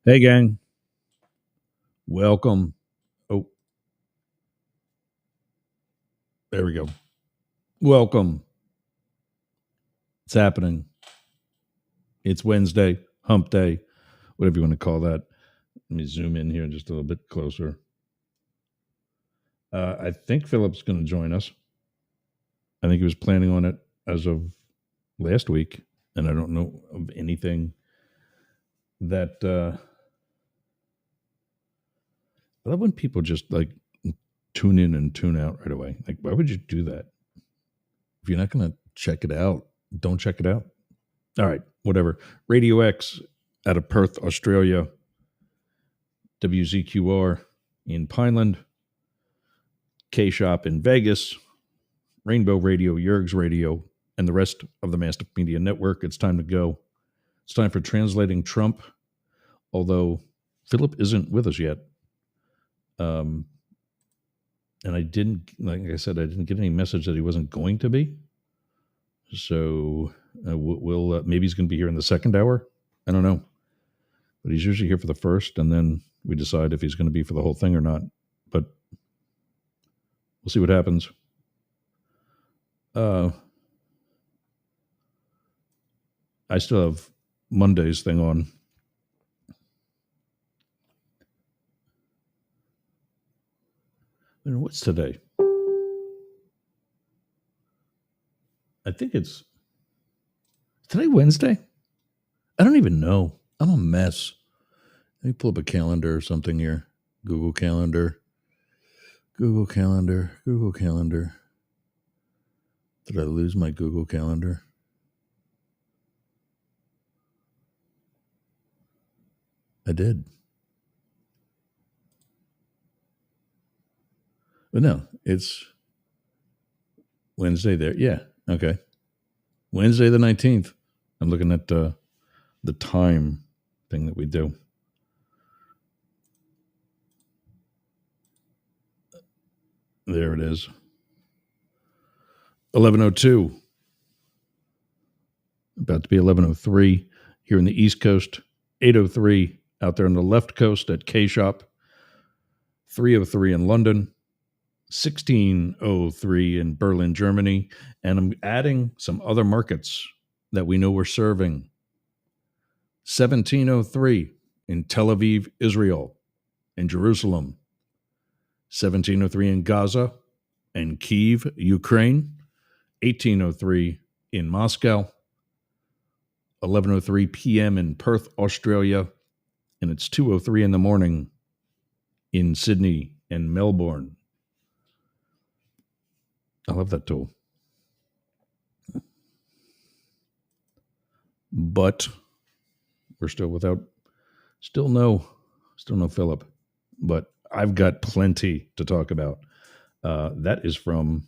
Hey, gang. Welcome. Oh, there we go. Welcome. It's happening. It's Wednesday, hump day, whatever you want to call that. Let me zoom in here just a little bit closer. I think Philip's going to join us. I think he was planning on it as of last week, and I don't know of anything that. I love when people just like tune in and tune out right away. Like, why would you do that? If you're not going to check it out, don't check it out. All right, whatever. Radio X out of Perth, Australia. WZQR in Pineland. K Shop in Vegas. Rainbow Radio, Yerg's Radio, and the rest of the Mastiff Media Network. It's time to go. It's time for Translating Trump, although Philip isn't with us yet. And I didn't, like I said, I didn't get any message that he wasn't going to be. So we'll maybe he's going to be here in the second hour. I don't know. But he's usually here for the first, and then we decide if he's going to be for the whole thing or not. But we'll see what happens. I still have Monday's thing on. What's today? I think it's today Wednesday. I don't even know. I'm a mess. Let me pull up a calendar or something here. Google Calendar. Google Calendar. Google Calendar. Did I lose my Google Calendar? I did. But no, it's Wednesday there. Yeah. Okay. Wednesday the 19th. I'm looking at the time thing that we do. There it is. 11:02. About to be 11:03 here in the East Coast. 8:03 out there on the left coast at K Shop. 3:03 in London. 16:03 in Berlin, Germany. And I'm adding some other markets that we know we're serving. 17:03 in Tel Aviv, Israel, and Jerusalem. 17:03 in Gaza and Kyiv, Ukraine. 18:03 in Moscow. 11:03 p.m. in Perth, Australia. And it's 2:03 in the morning in Sydney and Melbourne. I love that tool. But we're still no Philip. But I've got plenty to talk about. That is from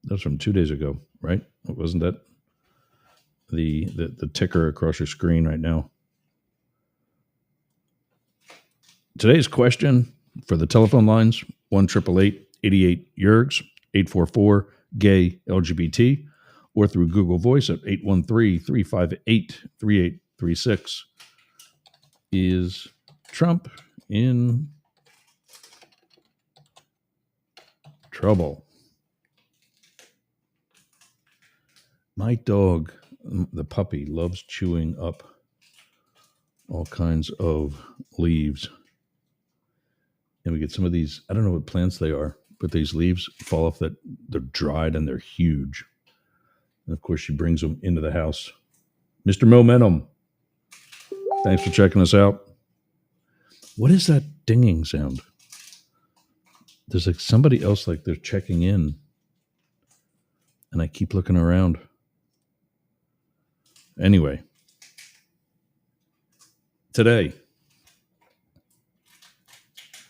2 days ago, right? Wasn't that the ticker across your screen right now? Today's question for the telephone lines, 1-888-88 Yergs, 844 gay LGBT, or through Google Voice at 813-358-3836. Is Trump in trouble? My dog, the puppy, loves chewing up all kinds of leaves. And we get some of these, I don't know what plants they are, but these leaves fall off that they're dried and they're huge. And of course, she brings them into the house. Mr. Momentum, thanks for checking us out. What is that dinging sound? There's like somebody else, like they're checking in. And I keep looking around. Anyway, today,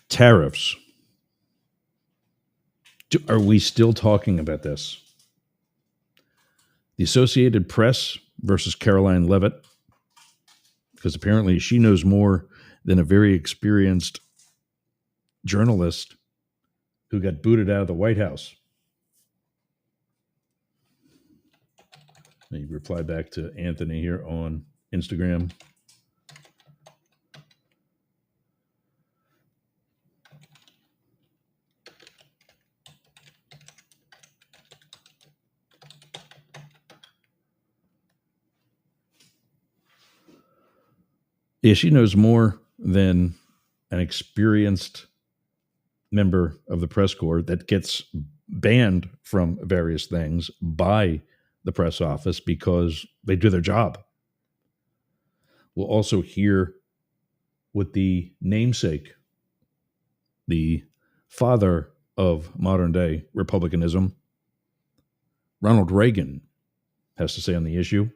tariffs. Are we still talking about this? The Associated Press versus Caroline Leavitt, because apparently she knows more than a very experienced journalist who got booted out of the White House. He replied back to Anthony here on Instagram. Yeah, she knows more than an experienced member of the press corps that gets banned from various things by the press office because they do their job. We'll also hear what the namesake, the father of modern day republicanism, Ronald Reagan, has to say on the issue.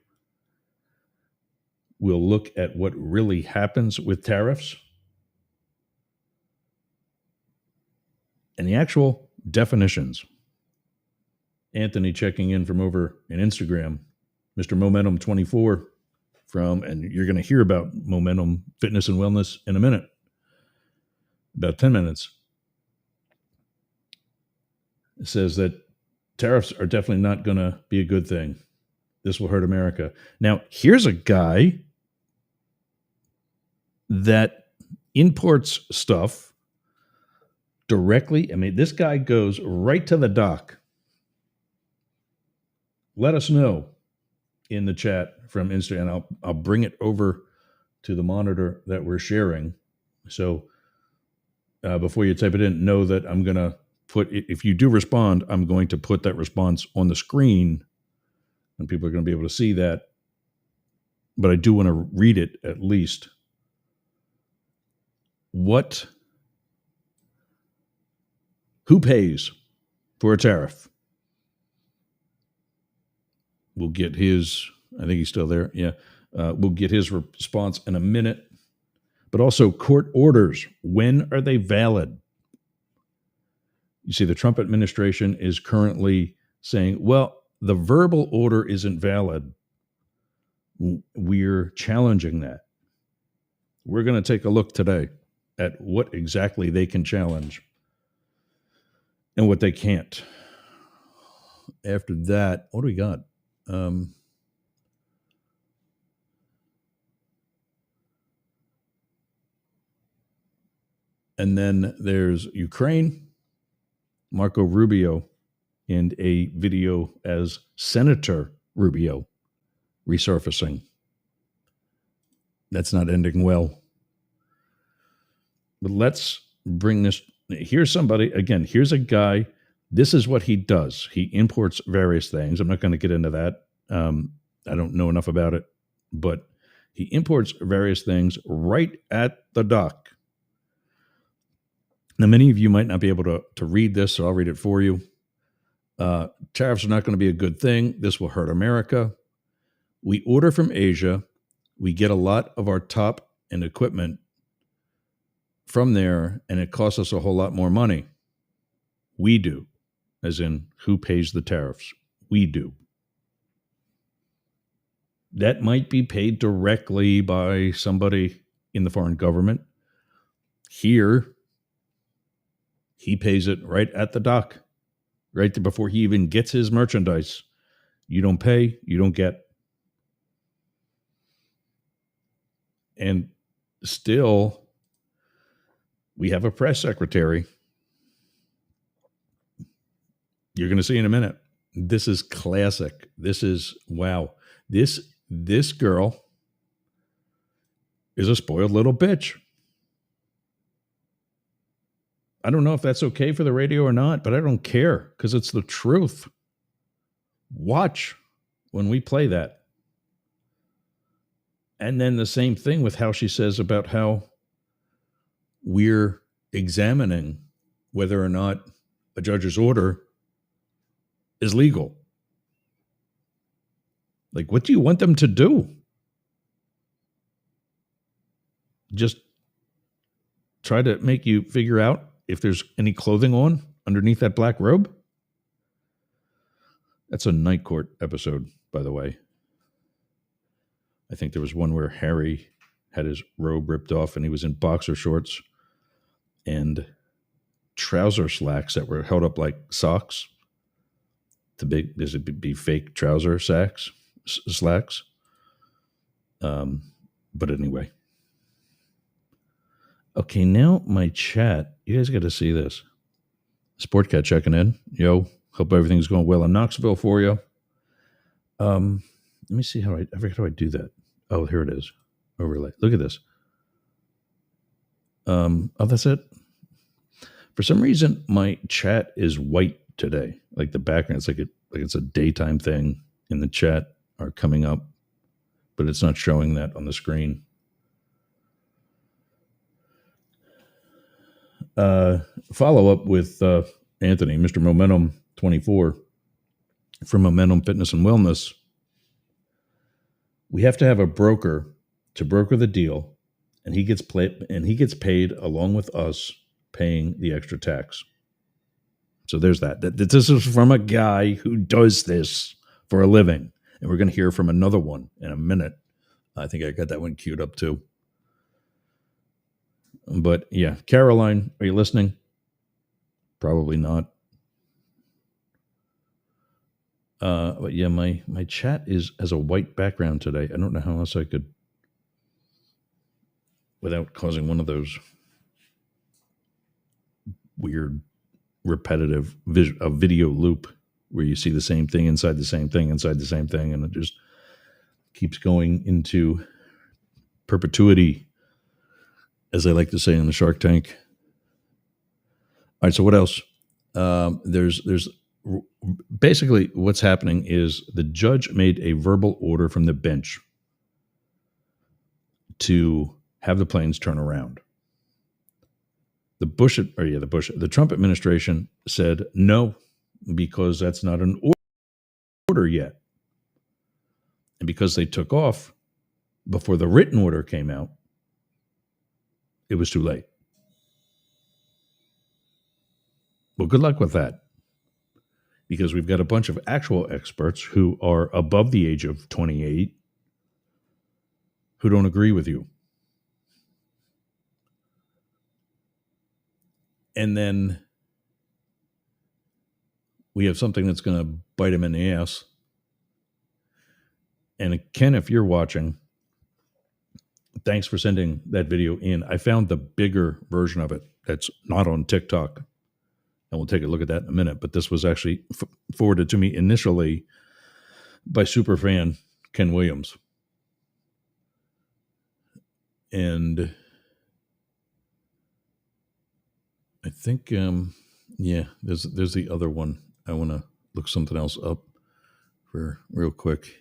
We'll look at what really happens with tariffs and the actual definitions. Anthony checking in from over in Instagram, Mr. Momentum 24 from, and you're going to hear about Momentum Fitness and Wellness in a minute, about 10 minutes. It says that tariffs are definitely not going to be a good thing. This will hurt America. Now, here's a guy that imports stuff directly. I mean, this guy goes right to the dock. Let us know in the chat from Instagram. I'll bring it over to the monitor that we're sharing. So before you type it in, know that I'm going to put, if you do respond, I'm going to put that response on the screen and people are going to be able to see that. But I do want to read it at least. Who pays for a tariff? We'll get his, I think he's still there. Yeah. We'll get his response in a minute. But also court orders. When are they valid? You see, the Trump administration is currently saying, well, the verbal order isn't valid. We're challenging that. We're going to take a look today at what exactly they can challenge and what they can't. After that, what do we got? And then there's Ukraine, Marco Rubio, and a video as Senator Rubio resurfacing. That's not ending well. But let's bring this. Here's somebody, again, here's a guy. This is what he does. He imports various things. I'm not going to get into that. I don't know enough about it. But he imports various things right at the dock. Now, many of you might not be able to read this, so I'll read it for you. Tariffs are not going to be a good thing. This will hurt America. We order from Asia. We get a lot of our top and equipment from there, and it costs us a whole lot more money. We do, as in who pays the tariffs? We do. That might be paid directly by somebody in the foreign government. Here, he pays it right at the dock, right there before he even gets his merchandise. You don't pay, you don't get. And still, we have a press secretary. You're going to see in a minute. This is classic. This is, wow. This girl is a spoiled little bitch. I don't know if that's okay for the radio or not, but I don't care because it's the truth. Watch when we play that. And then the same thing with how she says about how we're examining whether or not a judge's order is legal. Like, what do you want them to do? Just try to make you figure out if there's any clothing on underneath that black robe? That's a Night Court episode, by the way. I think there was one where Harry had his robe ripped off and he was in boxer shorts and trouser slacks that were held up like socks. There's be fake trouser slacks. But anyway. Okay, now my chat. You guys got to see this. Sportcat checking in. Yo, hope everything's going well in Knoxville for you. Let me see how I forget how I do that. Oh, here it is. Overlay. Look at this. That's it. For some reason, my chat is white today. Like the background, like it's a daytime thing in the chat are coming up, but it's not showing that on the screen. Follow up with Anthony, Mr. Momentum 24 from Momentum Fitness and Wellness. We have to have a broker to broker the deal, and he gets paid along with us paying the extra tax. So there's that. This is from a guy who does this for a living, and we're going to hear from another one in a minute. I think I got that one queued up too. But yeah, Caroline, are you listening? Probably not. But yeah, my chat has a white background today. I don't know how else I could, without causing one of those weird repetitive video loop where you see the same thing inside the same thing inside the same thing, and it just keeps going into perpetuity, as I like to say in the Shark Tank. All right, so what else? There's basically what's happening is the judge made a verbal order from the bench to have the planes turn around. The Trump administration said no, because that's not an order yet. And because they took off before the written order came out, it was too late. Well, good luck with that, because we've got a bunch of actual experts who are above the age of 28 who don't agree with you. And then we have something that's going to bite him in the ass. And Ken, if you're watching, thanks for sending that video in. I found the bigger version of it that's not on TikTok, and we'll take a look at that in a minute. But this was actually forwarded to me initially by superfan Ken Williams. And I think, there's the other one. I want to look something else up for real quick.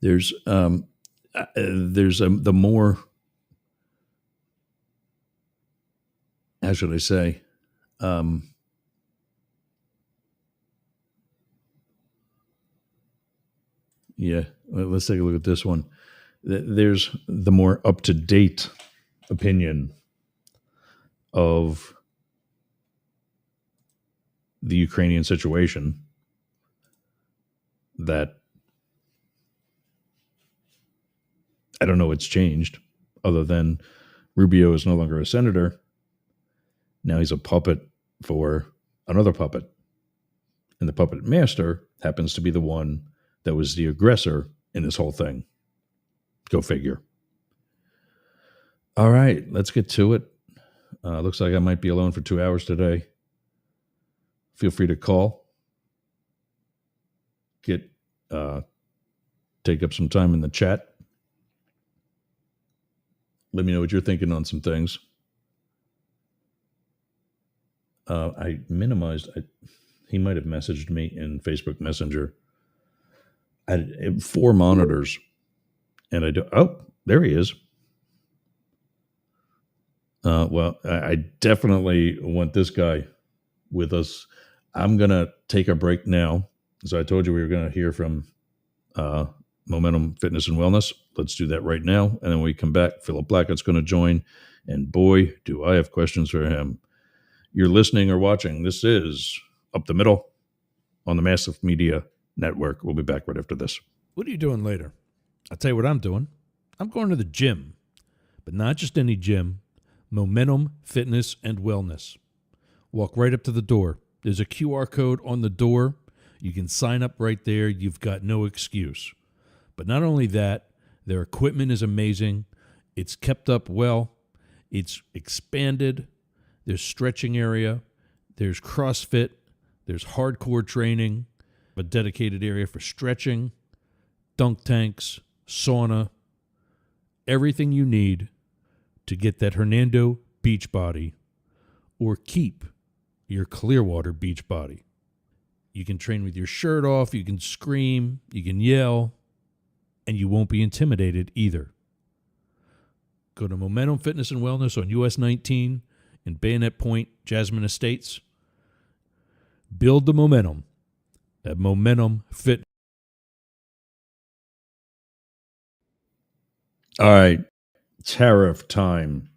There's the more, how should I say, let's take a look at this one. There's the more up-to-date opinion of the Ukrainian situation that I don't know what's changed, other than Rubio is no longer a senator. Now he's a puppet for another puppet. And the puppet master happens to be the one that was the aggressor in this whole thing. Go figure. All right, let's get to it. Looks like I might be alone for 2 hours today. Feel free to call. Take up some time in the chat. Let me know what you're thinking on some things. I minimized. He might have messaged me in Facebook Messenger. I had 4 monitors, and I do. Oh, there he is. Well, I definitely want this guy with us. I'm gonna take a break now. So I told you we were gonna hear from Momentum Fitness and Wellness. Let's do that right now, and then when we come back, Philip Blackett's going to join, and boy, do I have questions for him. You're listening or watching. This is Up the Middle on the Massive Media Network. We'll be back right after this. What are you doing later? I'll tell you what I'm doing. I'm going to the gym, but not just any gym. Momentum Fitness and Wellness. Walk right up to the door. There's a QR code on the door. You can sign up right there. You've got no excuse. But not only that, their equipment is amazing. It's kept up well. It's expanded. There's stretching area. There's CrossFit. There's hardcore training. A dedicated area for stretching, dunk tanks, sauna, everything you need to get that Hernando beach body or keep your Clearwater beach body. You can train with your shirt off, you can scream, you can yell, and you won't be intimidated either. Go to Momentum Fitness and Wellness on US 19 in Bayonet Point, Jasmine Estates. Build the momentum at Momentum Fitness. All right, tariff time.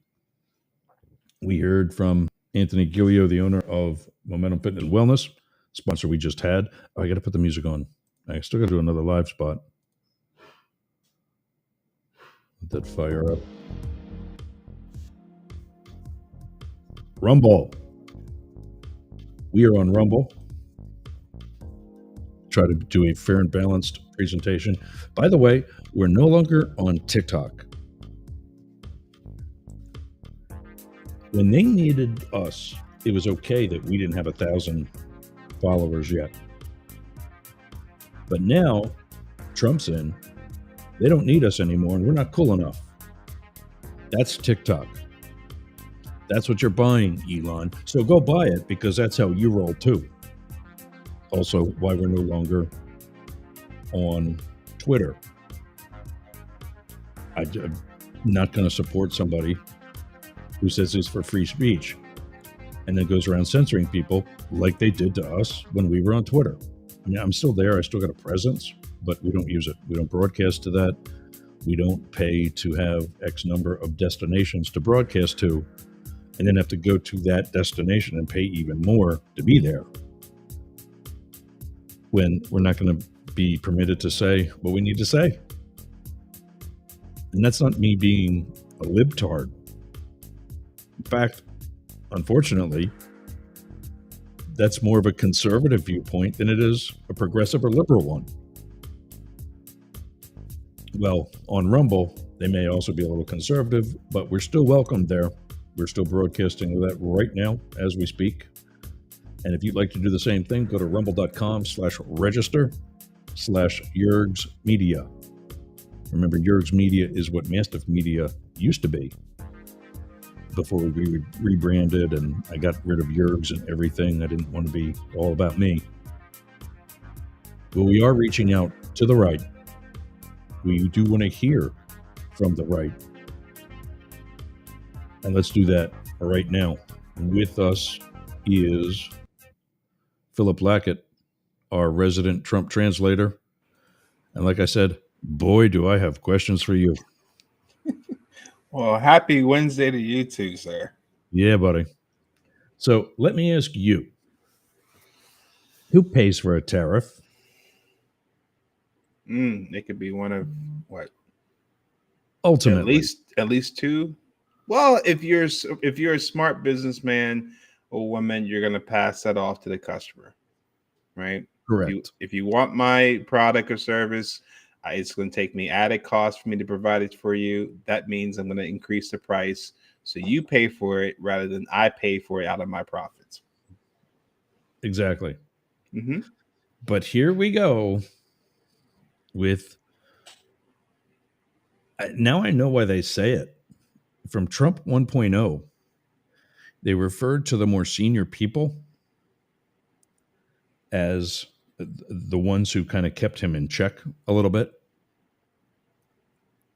We heard from Anthony Gilio, the owner of Momentum Fitness and Wellness, sponsor we just had. Oh, I got to put the music on. I still got to do another live spot. Let that fire up. Rumble. We are on Rumble. Try to do a fair and balanced presentation. By the way, we're no longer on TikTok. When they needed us, it was okay that we didn't have 1,000 followers yet. But now Trump's in, they don't need us anymore, and we're not cool enough. That's TikTok. That's what you're buying, Elon. So go buy it, because that's how you roll too. Also, why we're no longer on Twitter. I'm not going to support somebody who says it's for free speech and then goes around censoring people like they did to us when we were on Twitter. I mean, I'm still there. I still got a presence, but we don't use it. We don't broadcast to that. We don't pay to have X number of destinations to broadcast to, and then have to go to that destination and pay even more to be there, when we're not going to be permitted to say what we need to say. And that's not me being a libtard. In fact, unfortunately, that's more of a conservative viewpoint than it is a progressive or liberal one. Well, on Rumble, they may also be a little conservative, but we're still welcome there. We're still broadcasting that right now as we speak. And if you'd like to do the same thing, go to rumble.com/register/Yergs Media. Remember, Yergs Media is what Mastiff Media used to be before we rebranded, and I got rid of Yergs and everything. I didn't want to be all about me. But we are reaching out to the right. We do want to hear from the right. And let's do that right now. With us is Philip Lackett, our resident Trump translator. And like I said, boy, do I have questions for you. Well, happy Wednesday to you too, sir. Yeah, buddy. So let me ask you, who pays for a tariff? It could be one of what? Ultimately. At least two. Well, if you're a smart businessman or woman, you're going to pass that off to the customer, right? Correct. If you want my product or service, it's going to take me added cost for me to provide it for you. That means I'm going to increase the price, so you pay for it rather than I pay for it out of my profits. Exactly. Mm-hmm. But here we go with, now I know why they say it. From Trump 1.0, they referred to the more senior people as the ones who kind of kept him in check a little bit,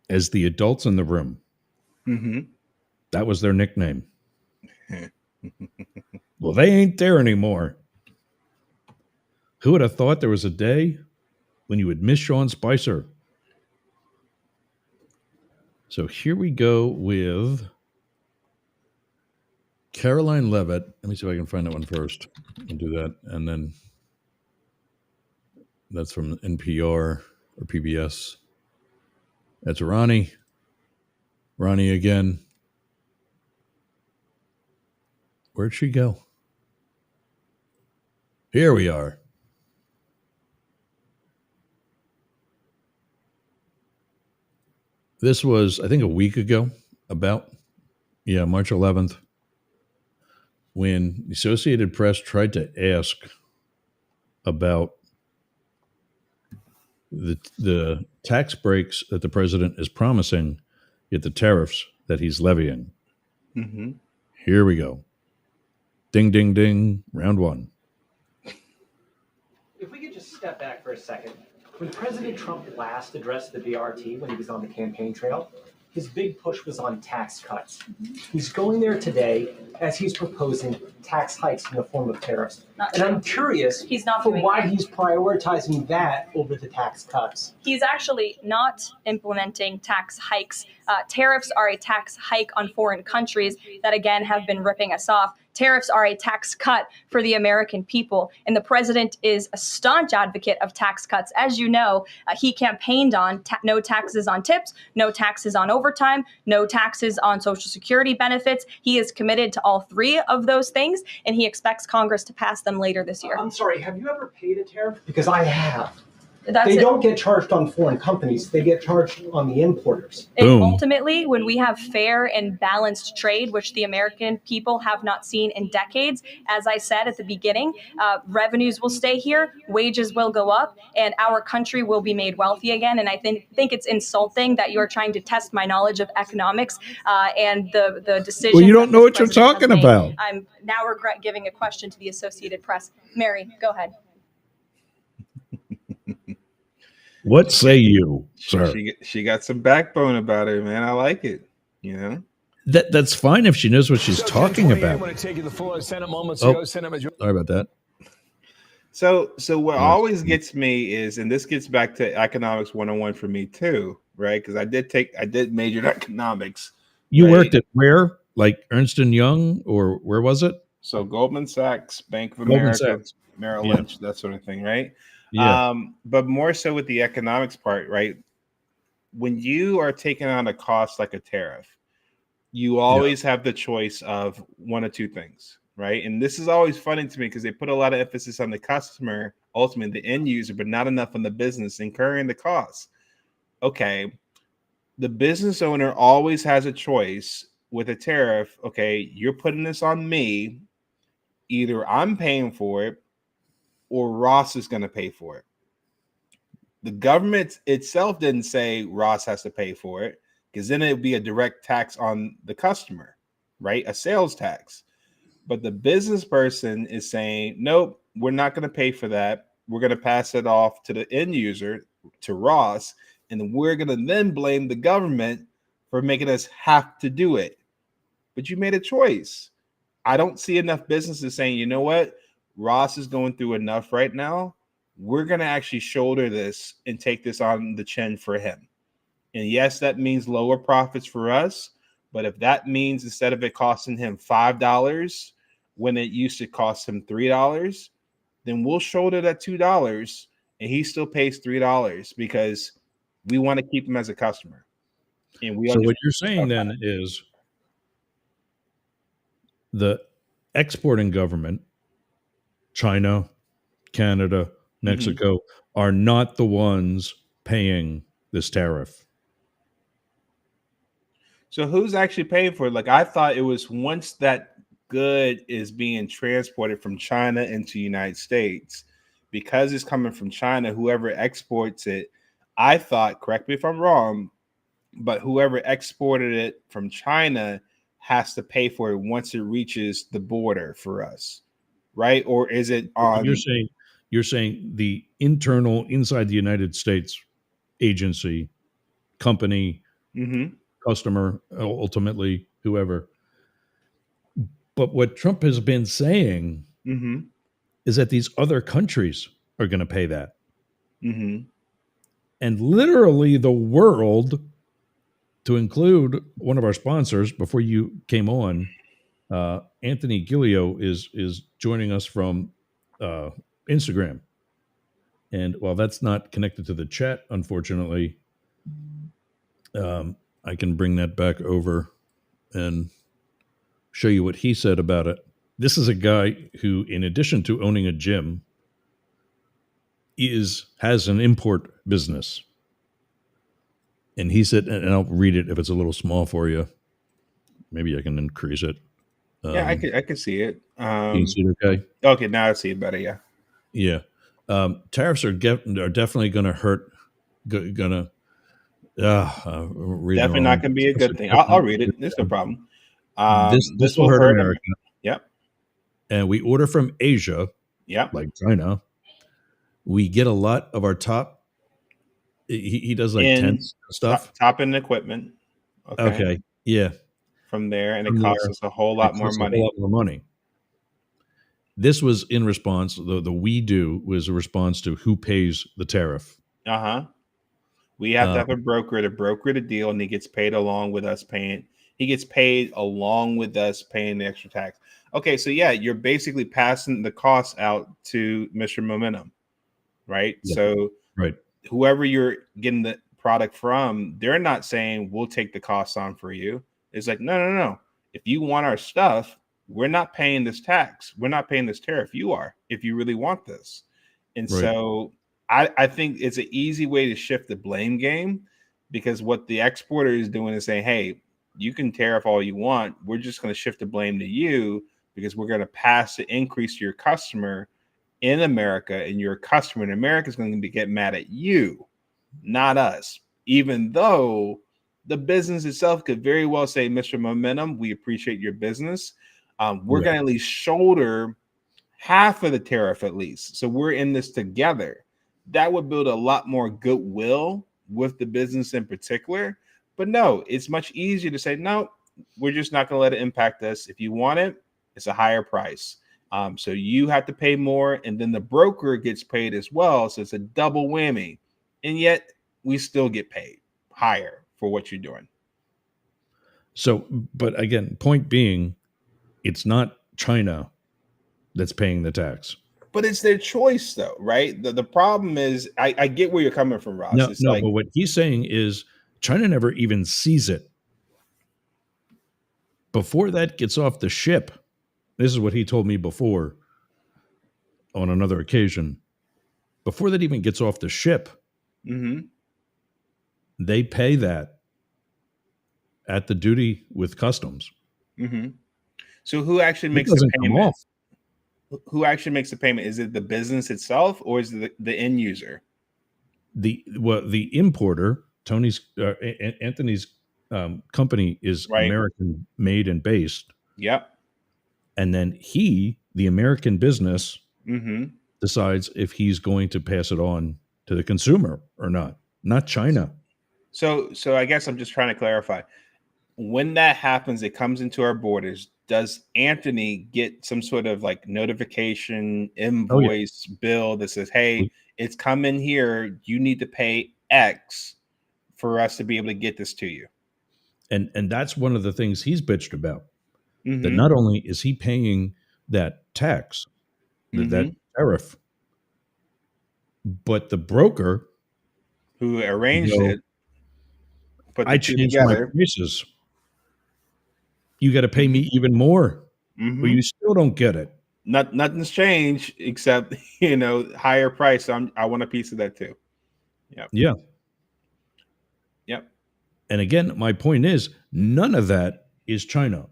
as the adults in the room. Mm-hmm. That was their nickname. Well, they ain't there anymore. Who would have thought there was a day when you would miss Sean Spicer? So here we go with Caroline Levitt. Let me see if I can find that one first and do that. And then that's from NPR or PBS. That's Ronnie. Ronnie again. Where'd she go? Here we are. This was, I think, a week ago, about, March 11th, when the Associated Press tried to ask about the tax breaks that the president is promising, yet the tariffs that he's levying. Mm-hmm. Here we go. Ding, ding, ding. Round one. If we could just step back for a second. When President Trump last addressed the BRT when he was on the campaign trail, his big push was on tax cuts. He's going there today as he's proposing tax hikes in the form of tariffs. And I'm curious for why he's prioritizing that over the tax cuts. He's actually not implementing tax hikes. Tariffs are a tax hike on foreign countries that, again, have been ripping us off. Tariffs are a tax cut for the American people. And the president is a staunch advocate of tax cuts. As you know, he campaigned on no taxes on tips, no taxes on overtime, no taxes on Social Security benefits. He is committed to all three of those things, and he expects Congress to pass them later this year. I'm sorry, have you ever paid a tariff? Because I have. That's They don't get charged on foreign companies. They get charged on the importers. And Boom. ultimately, when we have fair and balanced trade, which the American people have not seen in decades, as I said at the beginning, revenues will stay here, wages will go up, and our country will be made wealthy again. And I think it's insulting that you're trying to test my knowledge of economics and the decisions. Well, you don't that know this what you're president has talking made. about. I'm now regret giving a question to the Associated Press. Mary, go ahead. What say you, sir? She got some backbone about her, man. I like it. You know, That's fine if she knows what she's talking about. Taking the floor, Senate moments Oh. ago, Senate Majority. Sorry about that. so what always gets me is, and this gets back to economics 101 for me too, right? Because I did major in economics. You Right. worked at where? Like Ernst & Young, or where was it? So Goldman Sachs, Bank of Goldman America, Sachs. Merrill Yeah. Lynch, that sort of thing, right? Yeah. But more so with the economics part, right? When you are taking on a cost like a tariff, you always have the choice of one of two things, right? And this is always funny to me because they put a lot of emphasis on the customer, ultimately the end user, but not enough on the business incurring the cost. Okay, the business owner always has a choice with a tariff. Okay, you're putting this on me. Either I'm paying for it or Ross is going to pay for it. The government itself didn't say Ross has to pay for it, because then it would be a direct tax on the customer, right? A sales tax. But the business person is saying, nope, we're not going to pay for that. We're going to pass it off to the end user, to Ross, and we're going to then blame the government for making us have to do it. But you made a choice. I don't see enough businesses saying, you know what? Ross is going through enough right now. We're going to actually shoulder this and take this on the chin for him. And yes, that means lower profits for us. But if that means instead of it costing him $5 when it used to cost him $3, then we'll shoulder that $2 and he still pays $3 because we want to keep him as a customer. And we So what you're saying then is the exporting government, China, Canada, Mexico, are not the ones paying this tariff. So who's actually paying for it? Like, I thought it was once that good is being transported from China into the United States, because it's coming from China, whoever exports it, I thought, correct me if I'm wrong, but whoever exported it from China has to pay for it once it reaches the border for us, right? Or is it on? You're saying the internal inside the United States agency, company, customer, ultimately whoever. But what Trump has been saying is that these other countries are going to pay that. And literally the world, to include one of our sponsors before you came on, Anthony Gillio is joining us from Instagram. And while that's not connected to the chat, unfortunately, I can bring that back over and show you what he said about it. This is a guy who, in addition to owning a gym, has an import business. And he said, and I'll read it if it's a little small for you. Maybe I can increase it. Yeah, I can see it. Can you see it okay? Okay, now I see it better, yeah. Yeah. Tariffs are definitely going to hurt gonna read the Definitely not wrong. going to be a good thing. I'll read it. There's no problem. This This will will hurt hurt. America, Yep. and we order from Asia, Yep. like China. We get a lot of our top. He does like In tents and stuff. top end equipment. Okay. Okay, yeah, From there, and it from costs there, us a whole it lot more costs a whole money. lot more money. This was in response. The we do was a response to who pays the tariff. Uh huh. We have to Um, have a broker to broker the deal, and he gets paid along with us paying. He gets paid along with us paying the extra tax. Okay, so yeah, you're basically passing the cost out to Mr. Momentum, right? Yeah. So right. whoever you're getting the product from, they're not saying we'll take the cost on for you. It's like, no, no, no. If you want our stuff, we're not paying this tax. We're not paying this tariff. You are, if you really want this. And Right. so I think it's an easy way to shift the blame game, because what the exporter is doing is saying, hey, you can tariff all you want. We're just going to shift the blame to you because we're going to pass the increase to your customer in America, and your customer in America is going to get mad at you, not us. Even though the business itself could very well say, Mr. Momentum, we appreciate your business. We're Right. going to at least shoulder half of the tariff at least. So we're in this together. That would build a lot more goodwill with the business in particular. But no, it's much easier to say, no, we're just not going to let it impact us. If you want it, it's a higher price. So you have to pay more, and then the broker gets paid as well. So it's a double whammy. And yet we still get paid higher for what you're doing. So, but again, point being, it's not China that's paying the tax. But it's their choice, though, right? The problem is, I get where you're coming from, Ross. No, It's no. like, But what he's saying is China never even sees it before that gets off the ship. This is what he told me before on another occasion. Before that even gets off the ship, mhm. they pay that at the duty with customs. Mm-hmm. So who actually It makes the doesn't come payment? off. Who actually makes the payment? Is it the business itself, or is it the end user? The importer, Tony's Anthony's company is Right. American made and based, Yep. and then the American business, Mm-hmm. decides if he's going to pass it on to the consumer or not China. So I guess I'm just trying to clarify. When that happens, it comes into our borders. Does Anthony get some sort of like notification, Oh yeah. invoice, bill that says, hey, it's coming here. You need to pay X for us to be able to get this to you? And that's one of the things he's bitched about. That Mm-hmm. not only is he paying that tax, that tariff, but the broker, Who arranged go, it, put I the two changed my together. prices. You got to pay me even more, Mm-hmm. but you still don't get it. Nothing's changed except higher price. So I want a piece of that too. Yep. Yeah. Yep. And again, my point is none of that is China.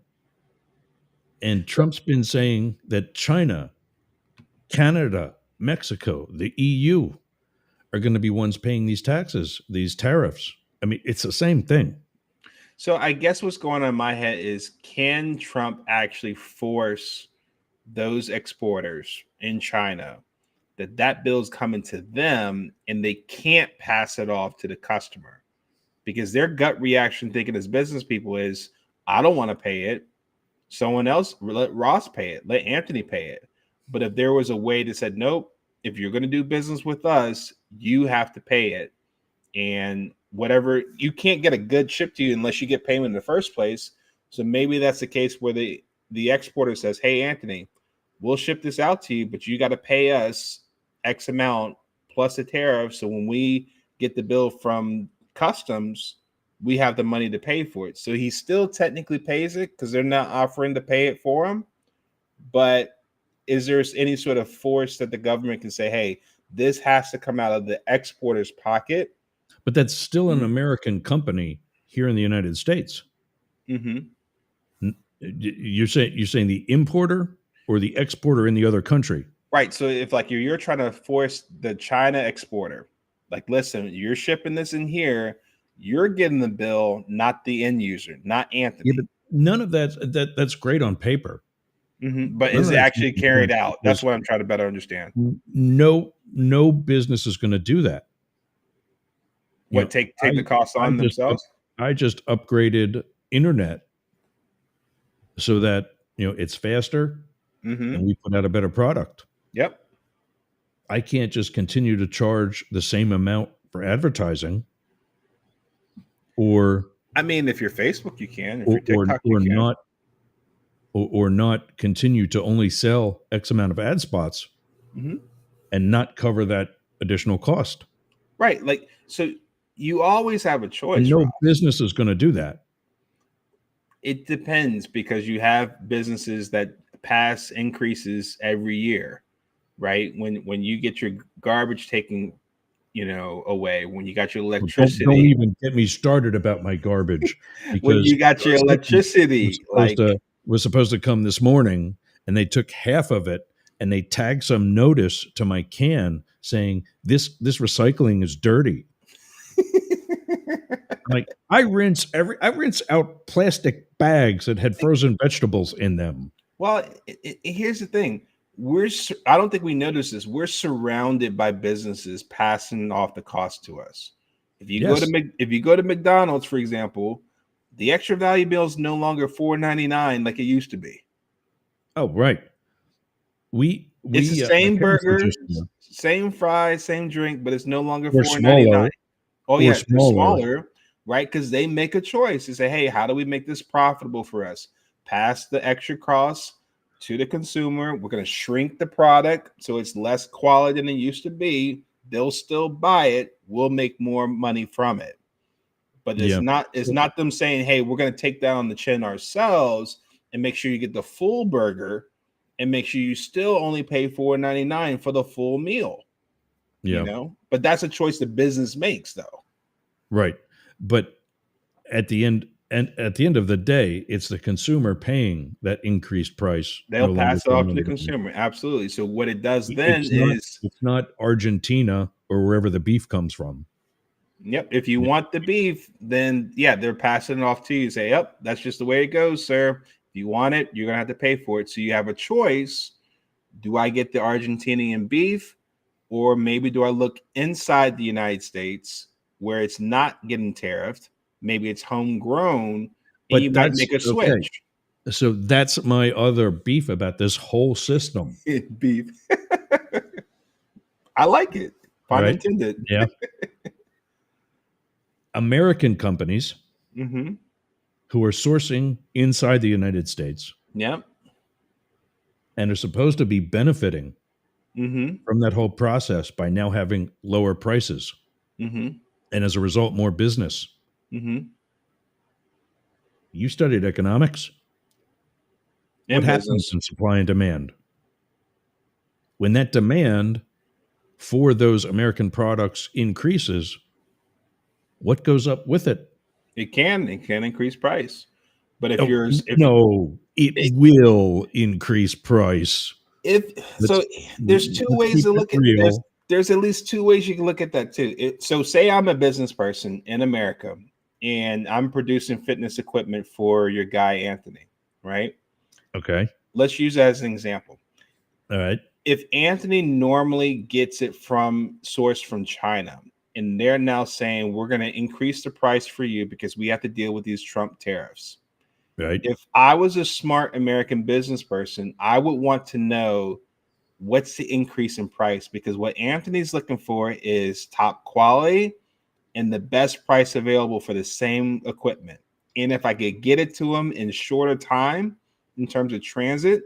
And Trump's been saying that China, Canada, Mexico, the EU are going to be ones paying these taxes, these tariffs. I mean, it's the same thing. So I guess what's going on in my head is, can Trump actually force those exporters in China that bill's coming to them and they can't pass it off to the customer? Because their gut reaction thinking as business people is, I don't want to pay it. Someone else, let Ross pay it. Let Anthony pay it. But if there was a way that said, nope, if you're going to do business with us, you have to pay it. And whatever, you can't get a good shipped to you unless you get payment in the first place. So maybe that's the case where the exporter says, hey, Anthony, we'll ship this out to you, but you got to pay us X amount plus the tariff. So when we get the bill from customs, we have the money to pay for it. So he still technically pays it because they're not offering to pay it for him. But is there any sort of force that the government can say, hey, this has to come out of the exporter's pocket? But that's still an American company here in the United States. Mm-hmm. You're saying the importer or the exporter in the other country? Right. So if like you're trying to force the China exporter Like, listen, you're shipping this in here. You're getting the bill, not the end user, not Anthony. Yeah, but none of that's great on paper. But None is of it that's actually making carried sense out? That's what I'm trying to better understand. no business is going to do that. You know, What, take the cost on themselves? I just upgraded internet so that it's faster and we put out a better product. Yep. I can't just continue to charge the same amount for advertising, or I mean, if you're Facebook, you can. If you're TikTok, or you can. not or not continue to only sell X amount of ad spots and not cover that additional cost. Right. Like, so you always have a choice. And no Ralph. business is going to do that. It depends, because you have businesses that pass increases every year, right? When you get your garbage taken, away, when you got your electricity. Don't even get me started about my garbage, When because you got your electricity, was supposed to come this morning, and they took half of it and they tagged some notice to my can saying this recycling is dirty. Like, I rinse out plastic bags that had frozen vegetables in them. Well, here's the thing. I don't think we notice this. We're surrounded by businesses passing off the cost to us. If you go to McDonald's, for example, the extra value bill is no longer $4.99 like it used to be. Oh, right. It's the same burger, same fries, same drink, but it's no longer $4.99. Oh yeah, they're smaller, right? Because they make a choice. They say, hey, how do we make this profitable for us? Pass the extra costs to the consumer. We're going to shrink the product so it's less quality than it used to be. They'll still buy it. We'll make more money from it. But it's not them saying, hey, we're going to take that on the chin ourselves and make sure you get the full burger and make sure you still only pay $4.99 for the full meal. Yeah. But that's a choice the business makes, though. Right. But at the end of the day, it's the consumer paying that increased price. They'll pass it off to the consumer. Absolutely. So what it does then it's not Argentina or wherever the beef comes from. Yep. If you want the beef, then they're passing it off to you. Say, yep, that's just the way it goes, sir. If you want it, you're gonna have to pay for it. So you have a choice. Do I get the Argentinian beef, or maybe do I look inside the United States where it's not getting tariffed? Maybe it's homegrown, and you might make a switch. Okay. So that's my other beef about this whole system. Beef. I like it. Pun intended. Yeah. American companies who are sourcing inside the United States, and are supposed to be benefiting from that whole process by now having lower prices, and as a result, more business. You studied economics. What happens in supply and demand? When that demand for those American products increases, what goes up with it? It can increase price. But it will increase price. There's two ways to look at it. There's at least two ways you can look at that too. So say I'm a business person in America and I'm producing fitness equipment for your guy, Anthony, right? Okay. Let's use that as an example. All right. If Anthony normally gets it sourced from China, and they're now saying we're going to increase the price for you because we have to deal with these Trump tariffs. Right. If I was a smart American business person, I would want to know what's the increase in price, because what Anthony's looking for is top quality and the best price available for the same equipment. And if I could get it to him in shorter time in terms of transit,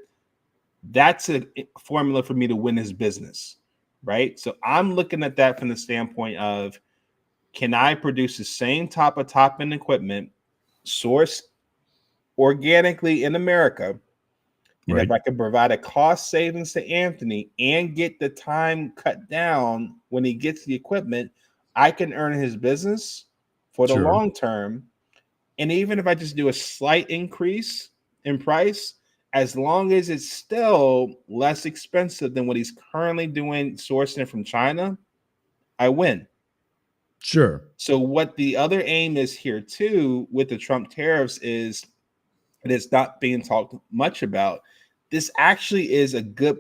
that's a formula for me to win his business, right? So I'm looking at that from the standpoint of, can I produce the same top-end equipment sourced organically in America? And if I can provide a cost savings to Anthony and get the time cut down when he gets the equipment, I can earn his business for the long term. And even if I just do a slight increase in price, as long as it's still less expensive than what he's currently doing sourcing it from China, I win. Sure. So what the other aim is here too with the Trump tariffs is, and it's not being talked much about, this actually is a good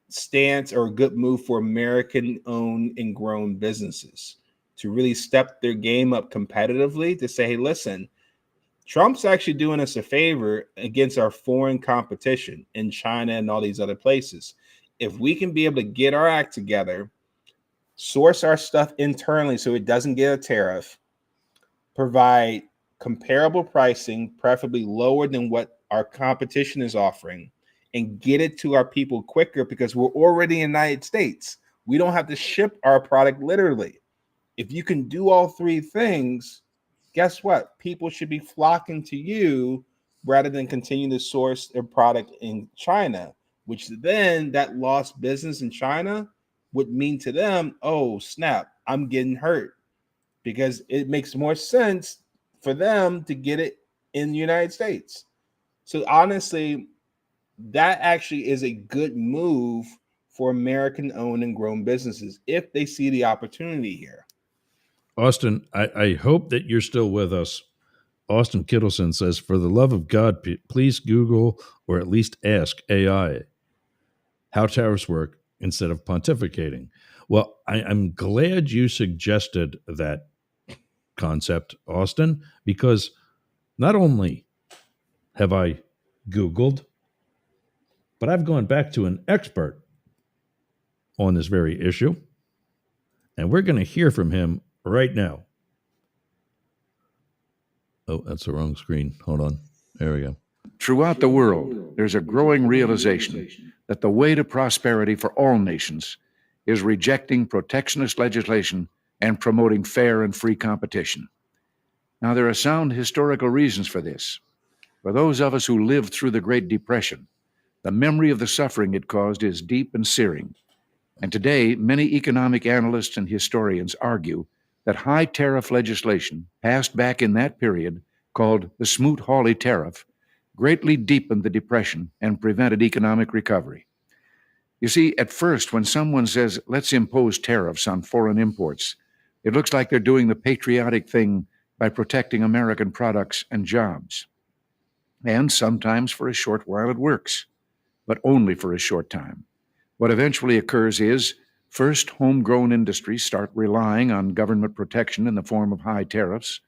stance or a good move for American owned and grown businesses to really step their game up competitively to say, hey, listen, Trump's actually doing us a favor against our foreign competition in China and all these other places. If we can be able to get our act together, source our stuff internally so it doesn't get a tariff, provide comparable pricing, preferably lower than what our competition is offering, and get it to our people quicker because we're already in the United States. We don't have to ship our product literally. If you can do all three things, guess what? People should be flocking to you rather than continue to source their product in China, which then that lost business in China would mean to them, oh, snap, I'm getting hurt, because it makes more sense for them to get it in the United States. So honestly, that actually is a good move for American owned and grown businesses if they see the opportunity here. Austin, I hope that you're still with us. Austin Kittleson says, for the love of God, please Google or at least ask AI how tariffs work instead of pontificating. Well, I'm glad you suggested that concept, Austin, because not only have I Googled, but I've gone back to an expert on this very issue, and we're going to hear from him right now. Oh, that's the wrong screen. Hold on. There we go. Throughout the world, there's a growing realization that the way to prosperity for all nations is rejecting protectionist legislation and promoting fair and free competition. Now, there are sound historical reasons for this. For those of us who lived through the Great Depression, the memory of the suffering it caused is deep and searing. And today, many economic analysts and historians argue that high tariff legislation passed back in that period, called the Smoot-Hawley Tariff, greatly deepened the Depression and prevented economic recovery. You see, at first, when someone says, let's impose tariffs on foreign imports, it looks like they're doing the patriotic thing by protecting American products and jobs. And sometimes for a short while it works, but only for a short time. What eventually occurs is, first, homegrown industries start relying on government protection in the form of high tariffs.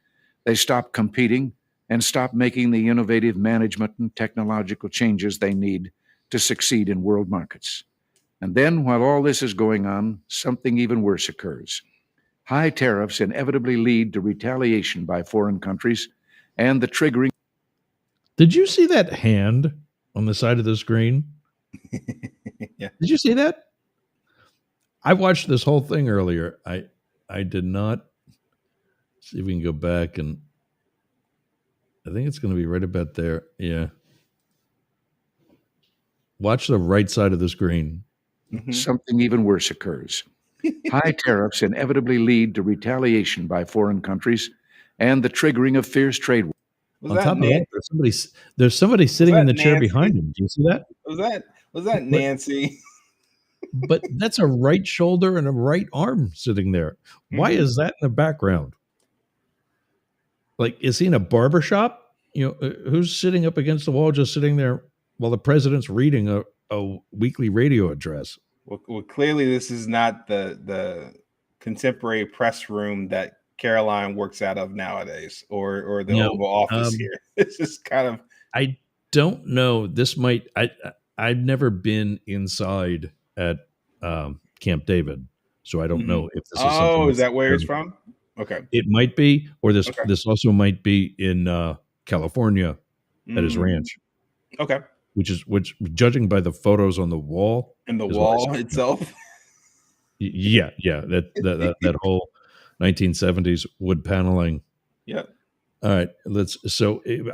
They stop competing and stop making the innovative management and technological changes they need to succeed in world markets. And then, while all this is going on, something even worse occurs. High tariffs inevitably lead to retaliation by foreign countries and the triggering. Did you see that hand on the side of the screen? Yeah. Did you see that? I watched this whole thing earlier. I did not. See if we can go back, and I think it's going to be right about there. Yeah. Watch the right side of the screen. Mhm. Something even worse occurs. High tariffs inevitably lead to retaliation by foreign countries and the triggering of fierce trade wars. Was On that top of that, Nan- there's somebody sitting in that the chair Nancy? behind him. Do you see that? was that But Nancy? but that's a right shoulder and a right arm sitting there. Why Mhm. is that in the background? Like, is he in a barber shop? Who's sitting up against the wall, just sitting there while the president's reading a weekly radio address? Well, clearly this is not the contemporary press room that Caroline works out of nowadays, or the No, Oval Office um, here. This is kind of I don't know. This might. I've never been inside at Camp David, so I don't know if this is something. Oh, is That's that where it's from? Okay. It might be, or this Okay. this also might be in California at his Mm, ranch, okay. which judging by the photos on the wall And the is what I wall saw. itself. Yeah, that whole 1970s wood paneling. Yep. All right,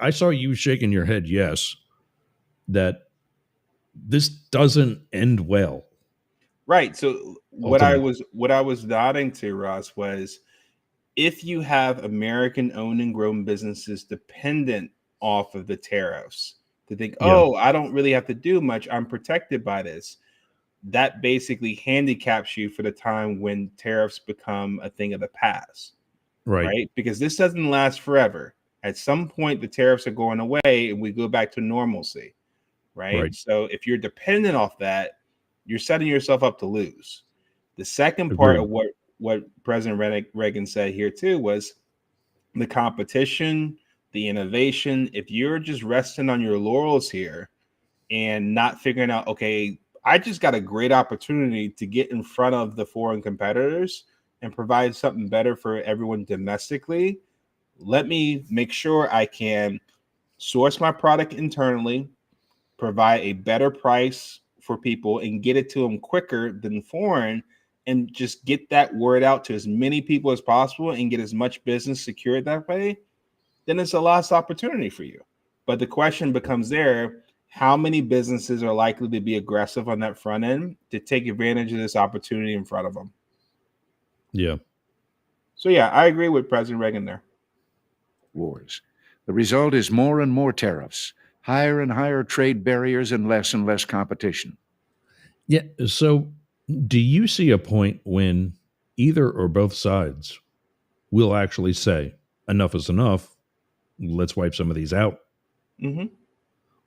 I saw you shaking your head. Yes, that this doesn't end well. Right. So Ultimately. what I was nodding to, Ross, was if you have American owned and grown businesses dependent off of the tariffs to think, Yeah. oh, I don't really have to do much. I'm protected by this. that basically handicaps you for the time when tariffs become a thing of the past, right? Because this doesn't last forever. At some point, the tariffs are going away and we go back to normalcy, right? So if you're dependent off that, you're setting yourself up to lose. The second part of what President Reagan said here too was the competition, the innovation. If you're just resting on your laurels here and not figuring out, okay, I just got a great opportunity to get in front of the foreign competitors and provide something better for everyone domestically. Let me make sure I can source my product internally, provide a better price for people, and get it to them quicker than foreign, and just get that word out to as many people as possible and get as much business secured that way, then it's a lost opportunity for you. But the question becomes there, how many businesses are likely to be aggressive on that front end to take advantage of this opportunity in front of them? Yeah. So, yeah, I agree with President Reagan there. Wars. The result is more and more tariffs, higher and higher trade barriers, and less competition. Yeah. So, do you see a point when either or both sides will actually say, enough is enough, let's wipe some of these out? Mm-hmm.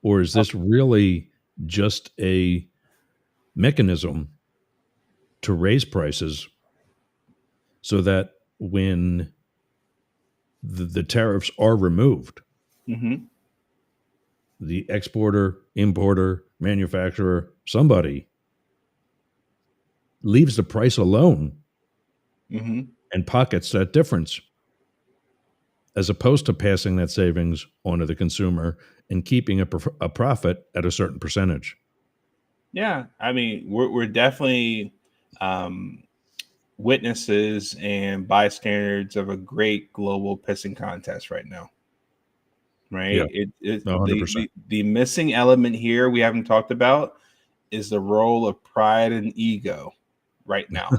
Or is this really just a mechanism to raise prices so that when the tariffs are removed, Mm-hmm. the exporter, importer, manufacturer, somebody leaves the price alone Mm-hmm. and pockets that difference, as opposed to passing that savings onto the consumer and keeping a profit at a certain percentage? Yeah, I mean, we're definitely witnesses and bystanders of a great global pissing contest right now. Yeah, Right? It 100%. the missing element here we haven't talked about is the role of pride and ego right now.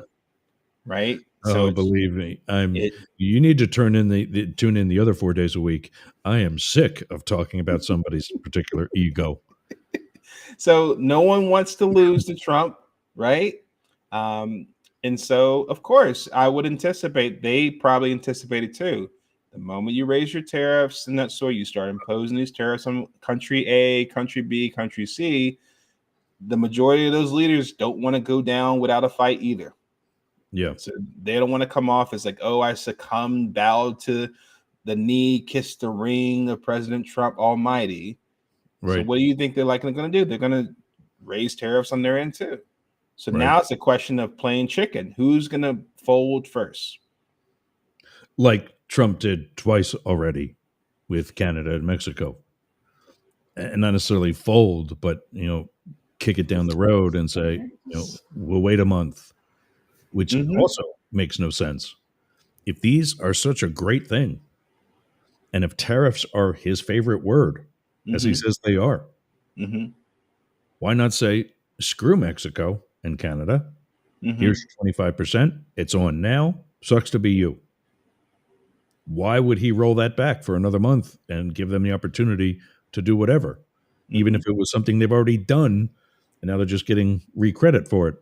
Right? So Oh, believe me, it you need to tune in the other 4 days a week. I am sick of talking about somebody's particular ego. so no one wants to lose to Trump, right? Um, and so, of course, I would anticipate they probably anticipated too. The moment you raise your tariffs and that sort, you start imposing these tariffs on country A, country B, country C. The majority of those leaders don't want to go down without a fight either. Yeah, So they don't want to come off as like, oh, I succumbed, bowed to the knee, kissed the ring of President Trump Almighty. So right, what do you think they're likely going to do? They're going to raise tariffs on their end too. So right. now it's a question of playing chicken. Who's going to fold first? Like Trump did twice already with Canada and Mexico, and not necessarily fold, but kick it down the road and say, we'll wait a month, which Mm-hmm. also makes no sense. If these are such a great thing, and if tariffs are his favorite word, as he Mm-hmm. says they are, Mm-hmm. why not say, screw Mexico and Canada? Mm-hmm. Here's your 25%. It's on now. Sucks to be you. Why would he roll that back for another month and give them the opportunity to do whatever, even if it was something they've already done and now they're just getting recredit for it?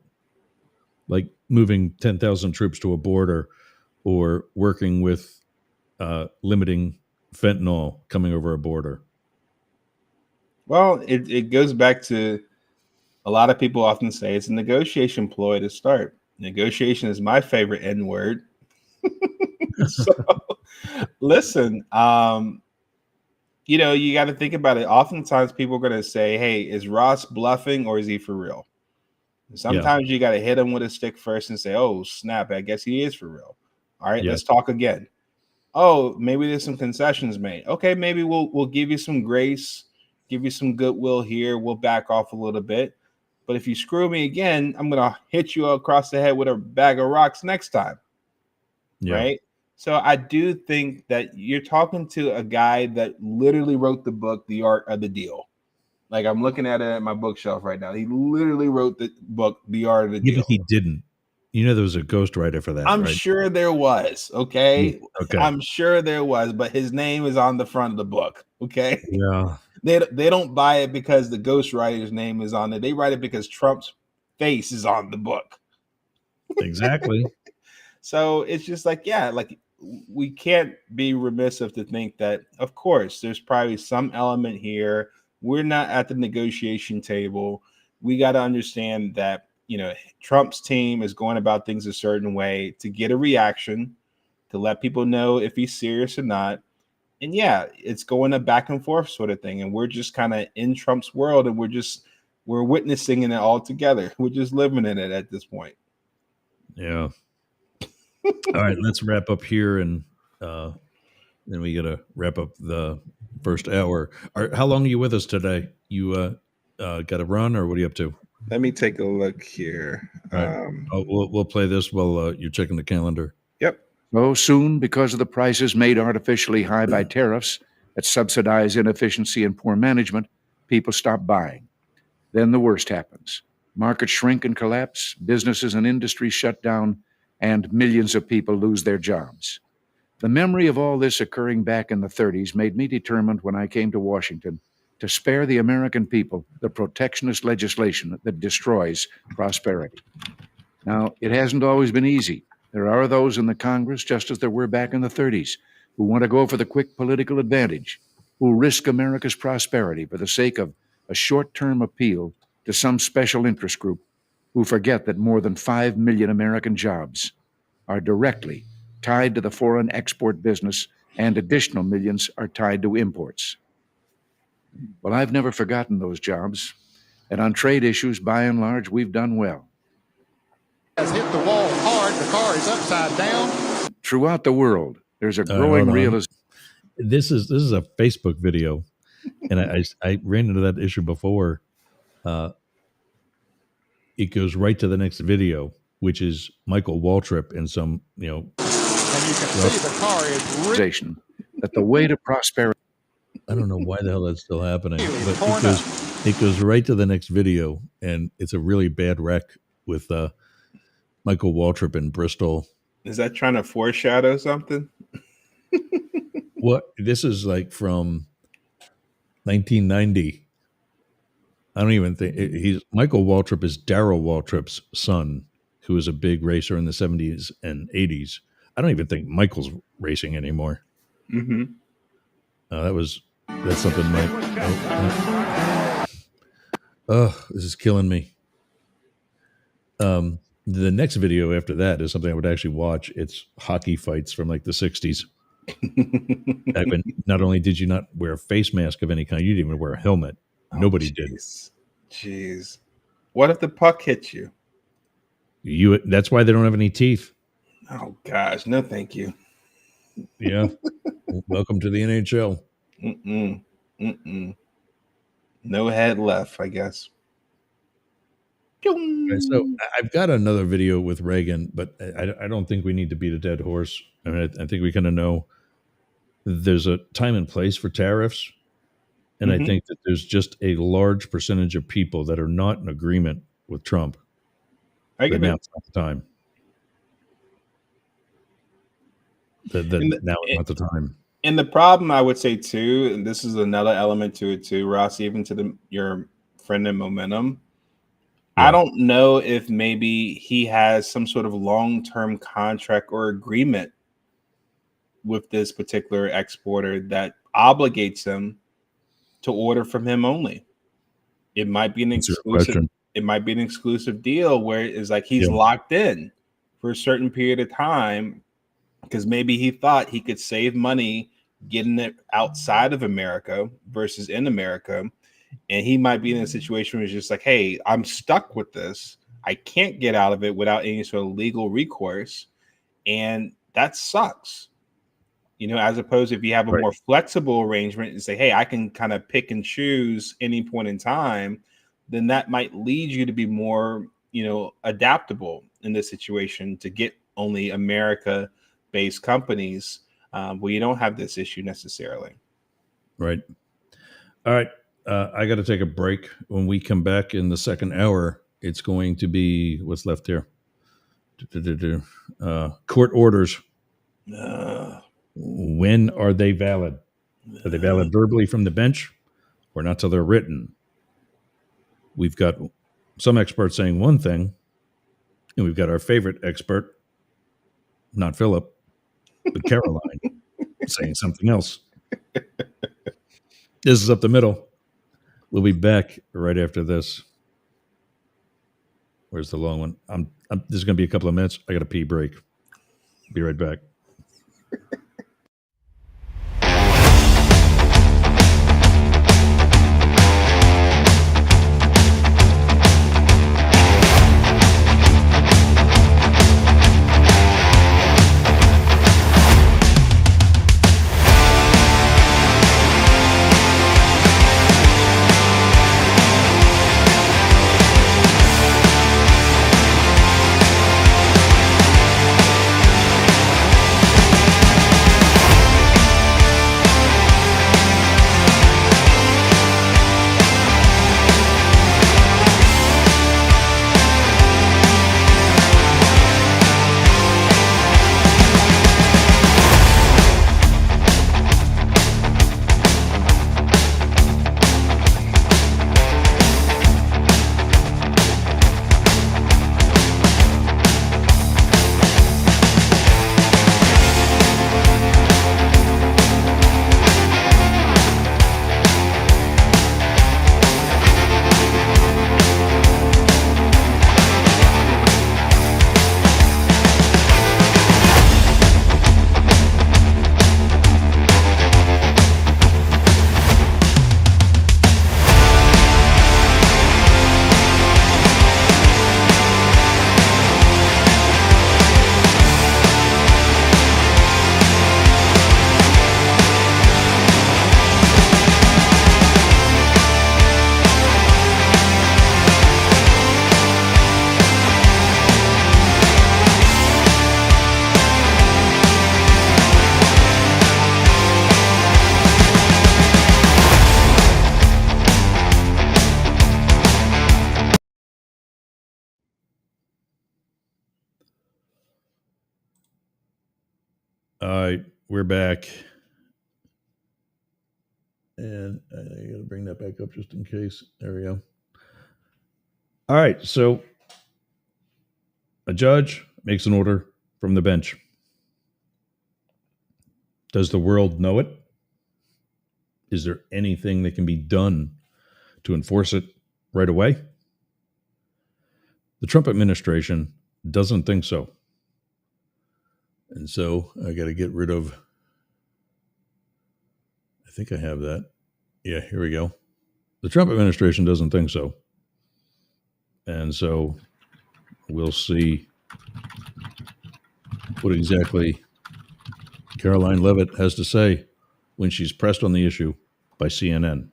Like moving 10,000 troops to a border or working with limiting fentanyl coming over a border. Well, it goes back to a lot of people often say it's a negotiation ploy to start. Negotiation is my favorite N word. So listen, you got to think about it. Oftentimes people are going to say, hey, is Ross bluffing or is he for real? Sometimes you got to hit him with a stick first and say, oh, snap, I guess he is for real. All right, Yeah. let's talk again. Oh, maybe there's some concessions made. Okay, maybe we'll give you some grace, give you some goodwill here. We'll back off a little bit. But if you screw me again, I'm going to hit you across the head with a bag of rocks next time. Yeah. Right? So I do think that you're talking to a guy that literally wrote the book, The Art of the Deal. Like I'm looking at it at my bookshelf right now. He literally wrote the book, The Art of the Even Deal. he didn't. There was a ghostwriter for that, I'm right? sure there was. Okay. Okay. I'm sure there was, but his name is on the front of the book. Okay. Yeah. They don't buy it because the ghostwriter's name is on it. They write it because Trump's face is on the book. Exactly. So it's just like, yeah, like we can't be remiss of to think that, of course, there's probably some element here. We're not at the negotiation table. We got to understand that, Trump's team is going about things a certain way to get a reaction, to let people know if he's serious or not. And yeah, it's going a back and forth sort of thing. And we're just kind of in Trump's world, and we're witnessing it all together. We're just living in it at this point. Yeah. All right, let's wrap up here, and then we got to wrap up the first hour. How long are you with us today? You got to run, or what are you up to? Let me take a look here. All right. We'll play this while you're checking the calendar. Yep. So soon, because of the prices made artificially high by tariffs that subsidize inefficiency and poor management, people stop buying. Then the worst happens. Markets shrink and collapse, businesses and industries shut down, and millions of people lose their jobs. The memory of all this occurring back in the 30s made me determined when I came to Washington to spare the American people the protectionist legislation that destroys prosperity. Now, it hasn't always been easy. There are those in the Congress, just as there were back in the 30s, who want to go for the quick political advantage, who risk America's prosperity for the sake of a short-term appeal to some special interest group, who forget that more than 5 million American jobs are directly tied to the foreign export business, and additional millions are tied to imports. Well, I've never forgotten those jobs, and on trade issues, by and large, we've done well. Has hit the wall hard. The car is upside down. Throughout the world, there's a growing realization. This is a Facebook video, and I ran into that issue before. It goes right to the next video, which is Michael Waltrip and some, And you can see the car is really that the way to prosperity. I don't know why the hell that's still happening, but it goes right to the next video, and it's a really bad wreck with Michael Waltrip in Bristol. Is that trying to foreshadow something? What? This is like from 1990. I don't even think he's Michael Waltrip is Darrell Waltrip's son, who was a big racer in the 70s and 80s. I don't even think Michael's racing anymore. Mm-hmm. That's something this is killing me. The next video after that is something I would actually watch. It's hockey fights from like the 60s. When not only did you not wear a face mask of any kind, you didn't even wear a helmet. Nobody did. Jeez. What if the puck hits you? That's why they don't have any teeth. Oh gosh, no thank you. Yeah. Welcome to the NHL. No head left, I guess. Right, so I've got another video with Reagan, but I don't think we need to beat a dead horse. I mean, I think we kind of know there's a time and place for tariffs. And I think that there's just a large percentage of people that are not in agreement with Trump. I get now it's not the time. Now is not the time. And the problem, I would say, too, and this is another element to it, too, Ross, even to your friend in Momentum. Yeah. I don't know if maybe he has some sort of long-term contract or agreement with this particular exporter that obligates him to order from him only. It might be an exclusive. It might be an exclusive deal where it's like he's locked in for a certain period of time because maybe he thought he could save money getting it outside of America versus in America. And he might be in a situation where it's just like, hey, I'm stuck with this. I can't get out of it without any sort of legal recourse. And that sucks. As opposed to if you have a more flexible arrangement and say, hey, I can kind of pick and choose any point in time, then that might lead you to be more, adaptable in this situation to get only America-based companies where you don't have this issue necessarily. Right. All right. I got to take a break. When we come back in the second hour, it's going to be what's left here. Court orders. When are they valid? Are they valid verbally from the bench or not till they're written? We've got some experts saying one thing, and we've got our favorite expert, not Philip, but Caroline, saying something else. This is Up the Middle. We'll be back right after this. Where's the long one? This is going to be a couple of minutes. I got a pee break. Be right back. All right, we're back. And I got to bring that back up just in case. There we go. All right, so a judge makes an order from the bench. Does the world know it? Is there anything that can be done to enforce it right away? The Trump administration doesn't think so. And so I got to get rid of, I think I have that. Yeah, here we go. The Trump administration doesn't think so. And so we'll see what exactly Caroline Leavitt has to say when she's pressed on the issue by CNN.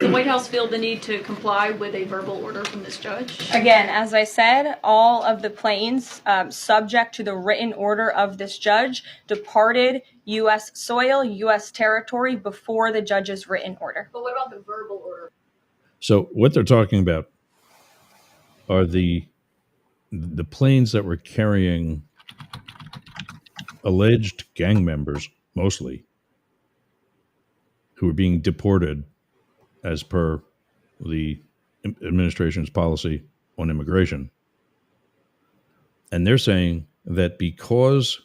The White House feel the need to comply with a verbal order from this judge? Again, as I said, all of the planes subject to the written order of this judge departed U.S. soil, U.S. territory before the judge's written order. But what about the verbal order? So what they're talking about are the planes that were carrying alleged gang members, mostly, who were being deported as per the administration's policy on immigration. And they're saying that because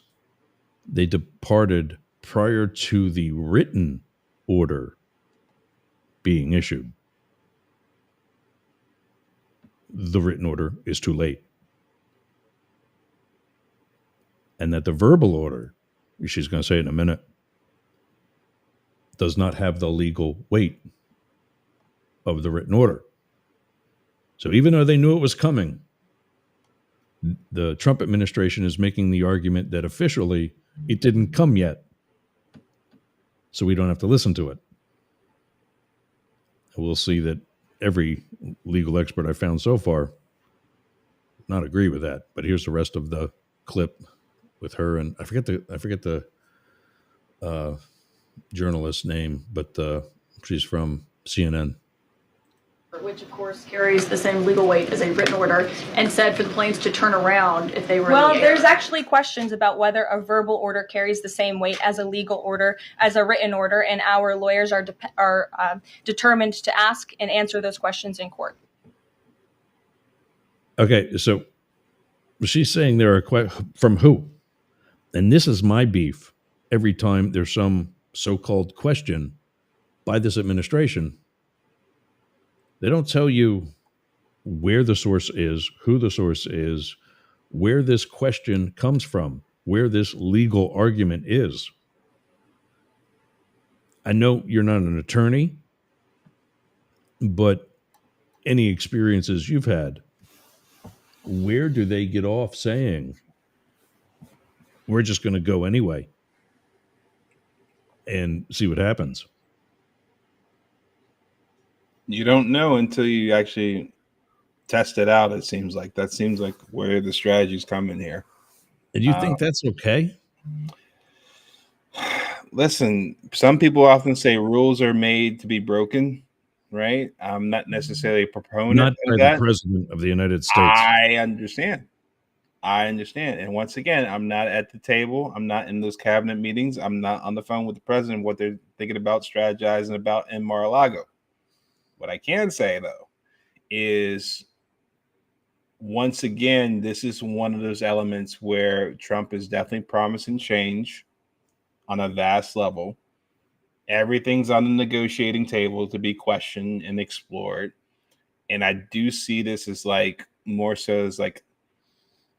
they departed prior to the written order being issued, the written order is too late. And that the verbal order, she's going to say it in a minute, does not have the legal weight of the written order. So even though they knew it was coming, the Trump administration is making the argument that officially it didn't come yet, so we don't have to listen to it. We'll see that every legal expert I found so far not agree with that. But here's the rest of the clip with her, and I forget the journalist's name, but she's from CNN. which of course carries the same legal weight as a written order, and said for the planes to turn around if they were Well, in the air. there's actually questions about whether a verbal order carries the same weight as a legal order as a written order, and our lawyers are determined to ask and answer those questions in court. Okay, so she's saying there are from who? And this is my beef. Every time there's some so-called question by this administration, they don't tell you where the source is, who the source is, where this question comes from, where this legal argument is. I know you're not an attorney, but any experiences you've had, where do they get off saying, we're just going to go anyway and see what happens? You don't know until you actually test it out. It seems like that seems like where the strategy's coming here. And you think that's okay? Listen, some people often say rules are made to be broken, right? I'm not necessarily a proponent Not by of the that. president of the United States. I understand. And once again, I'm not at the table. I'm not in those cabinet meetings. I'm not on the phone with the president, what they're thinking about, strategizing about in Mar-a-Lago. What I can say, though, is once again, this is one of those elements where Trump is definitely promising change on a vast level. Everything's on the negotiating table to be questioned and explored. And I do see this as like more so as like,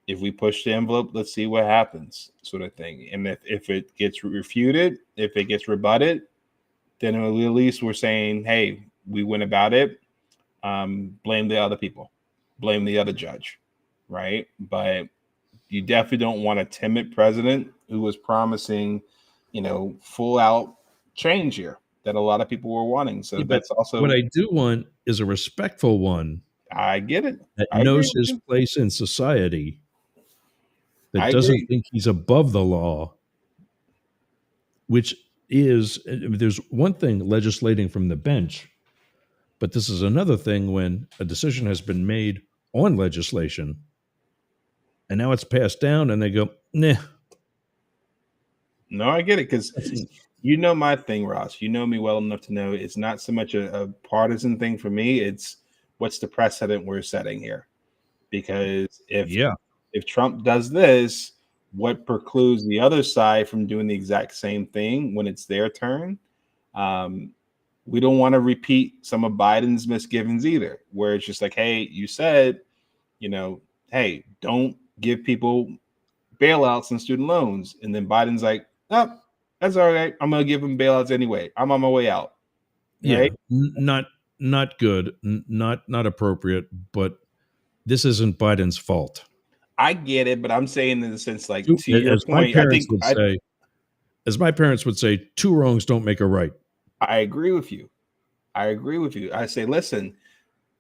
if we push the envelope, let's see what happens, sort of thing. And if it gets refuted, if it gets rebutted, then at least we're saying, hey, we went about it. Blame the other people, blame the other judge, right? But you definitely don't want a timid president who was promising, full out change here that a lot of people were wanting. So that's also what I do want is a respectful one. I get it. That I knows agree with his you. place in society, that I doesn't agree. think he's above the law, which is, there's one thing legislating from the bench, but this is another thing when a decision has been made on legislation and now it's passed down and they go, nah. No, I get it, because you know my thing, Ross. You know me well enough to know it's not so much a partisan thing for me. It's what's the precedent we're setting here. Because if Trump does this, what precludes the other side from doing the exact same thing when it's their turn? We don't want to repeat some of Biden's misgivings either, where it's just like, hey, you said, hey, don't give people bailouts and student loans. And then Biden's like, oh, that's all right. I'm going to give them bailouts anyway. I'm on my way out. Right? Not good, not appropriate, but this isn't Biden's fault. I get it, but I'm saying in the sense, like, to your point, as my parents would say, two wrongs don't make a right. I agree with you. I say, listen,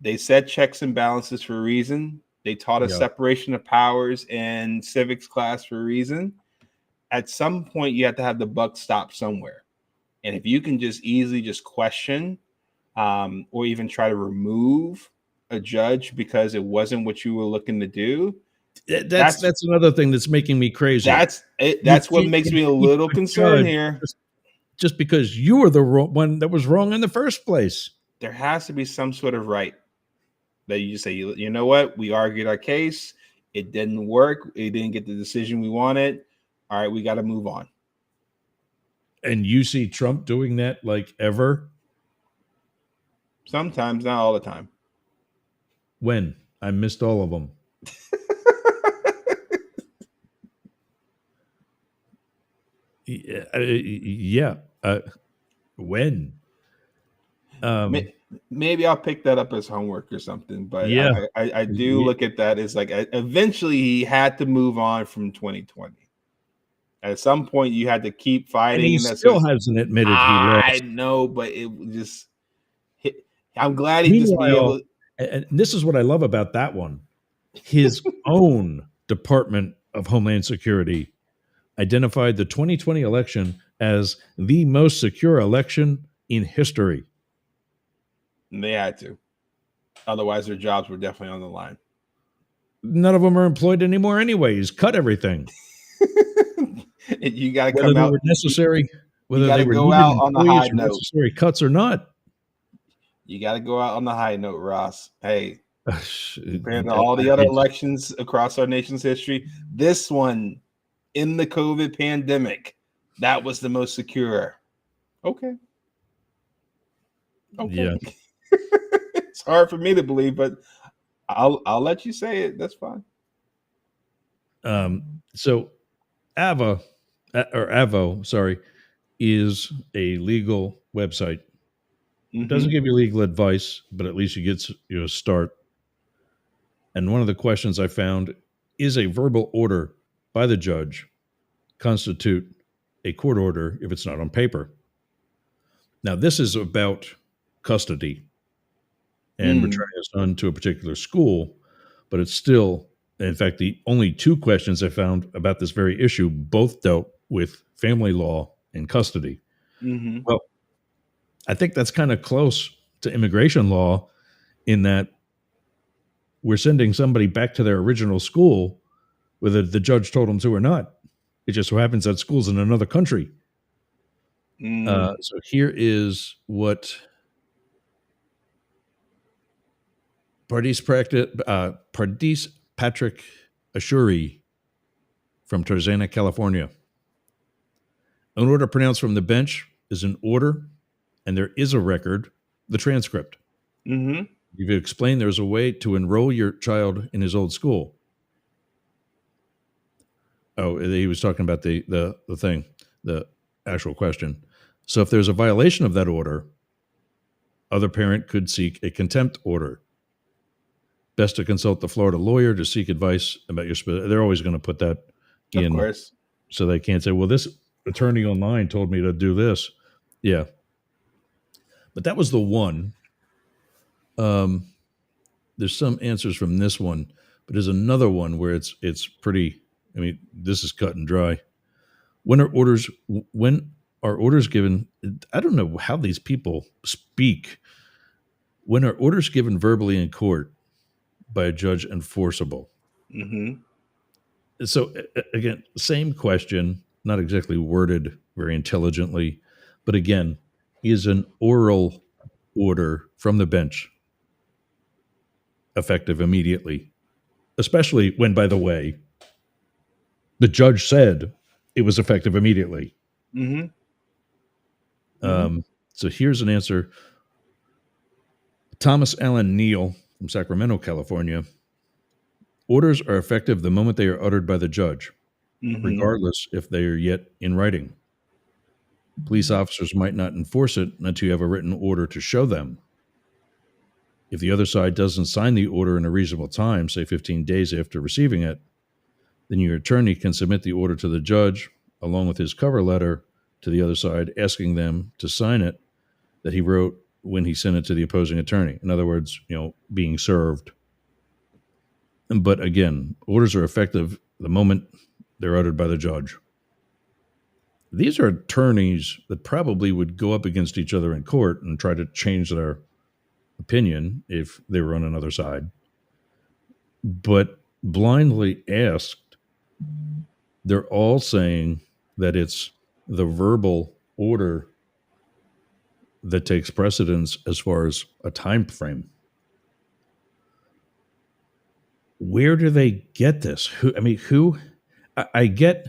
they said checks and balances for a reason. They taught us separation of powers in civics class for a reason. At some point, you have to have the buck stop somewhere. And if you can just easily just question or even try to remove a judge because it wasn't what you were looking to do, that's another thing that's making me crazy. That's what makes me a little concerned here. Just because you were the one that was wrong in the first place. There has to be some sort of right that you say, you know what? We argued our case. It didn't work. It didn't get the decision we wanted. All right, we got to move on. And you see Trump doing that like ever? Sometimes, not all the time. When? I missed all of them. Yeah. When? Maybe I'll pick that up as homework or something. But yeah, I do look at that as like eventually he had to move on from 2020. At some point, you had to keep fighting. And he still hasn't admitted he lost. I know, but it just. I'm glad he just be able. And this is what I love about that one. His own Department of Homeland Security identified the 2020 election as the most secure election in history. And they had to. Otherwise, their jobs were definitely on the line. None of them are employed anymore anyways. Cut everything. You got to Whether come they out. were necessary, whether gotta they were go needed out on a high employees or note. necessary cuts or not. You got to go out on the high note, Ross. Hey, compared to I- all the other I- elections across our nation's history, this one in the COVID pandemic, that was the most secure. Okay. Yeah. It's hard for me to believe, but I'll let you say it. That's fine. So Avo, sorry, is a legal website. Mhm. Doesn't give you legal advice, but at least it gets you a start. And one of the questions I found is a verbal order by the judge constitute a court order if it's not on paper? Now, this is about custody and returning a son to a particular school, but it's still, in fact, the only two questions I found about this very issue both dealt with family law and custody. Mhm. Well, I think that's kind of close to immigration law in that we're sending somebody back to their original school, whether the judge told them to or not. It just so happens that school's in another country. So here is what Pardis Patrick Ashuri from Tarzana, California. An order pronounced from the bench is an order, and there is a record, the transcript. Mhm. You've explained there's a way to enroll your child in his old school. Oh, he was talking about the thing, the actual question. So if there's a violation of that order, other parent could seek a contempt order. Best to consult the Florida lawyer to seek advice about your. They're always going to put that in, Of course. so they can't say, "Well, this attorney online told me to do this." Yeah, but that was the one. There's some answers from this one, but there's another one where it's pretty. I mean, this is cut and dry. When are orders given? I don't know how these people speak. When are orders given verbally in court by a judge enforceable? Mhm. So again, same question, not exactly worded very intelligently, but again, is an oral order from the bench effective immediately? Especially when, by the way, the judge said it was effective immediately. Mhm. So here's an answer. Thomas Allen Neal from Sacramento, California. Orders are effective the moment they are uttered by the judge, Mhm. regardless if they are yet in writing. Police officers might not enforce it until you have a written order to show them. If the other side doesn't sign the order in a reasonable time, say 15 days after receiving it, then your attorney can submit the order to the judge along with his cover letter to the other side, asking them to sign it that he wrote when he sent it to the opposing attorney. In other words, being served. But again, orders are effective the moment they're uttered by the judge. These are attorneys that probably would go up against each other in court and try to change their opinion if they were on another side. But blindly asked, they're all saying that it's the verbal order that takes precedence as far as a time frame. Where do they get this? Who? I get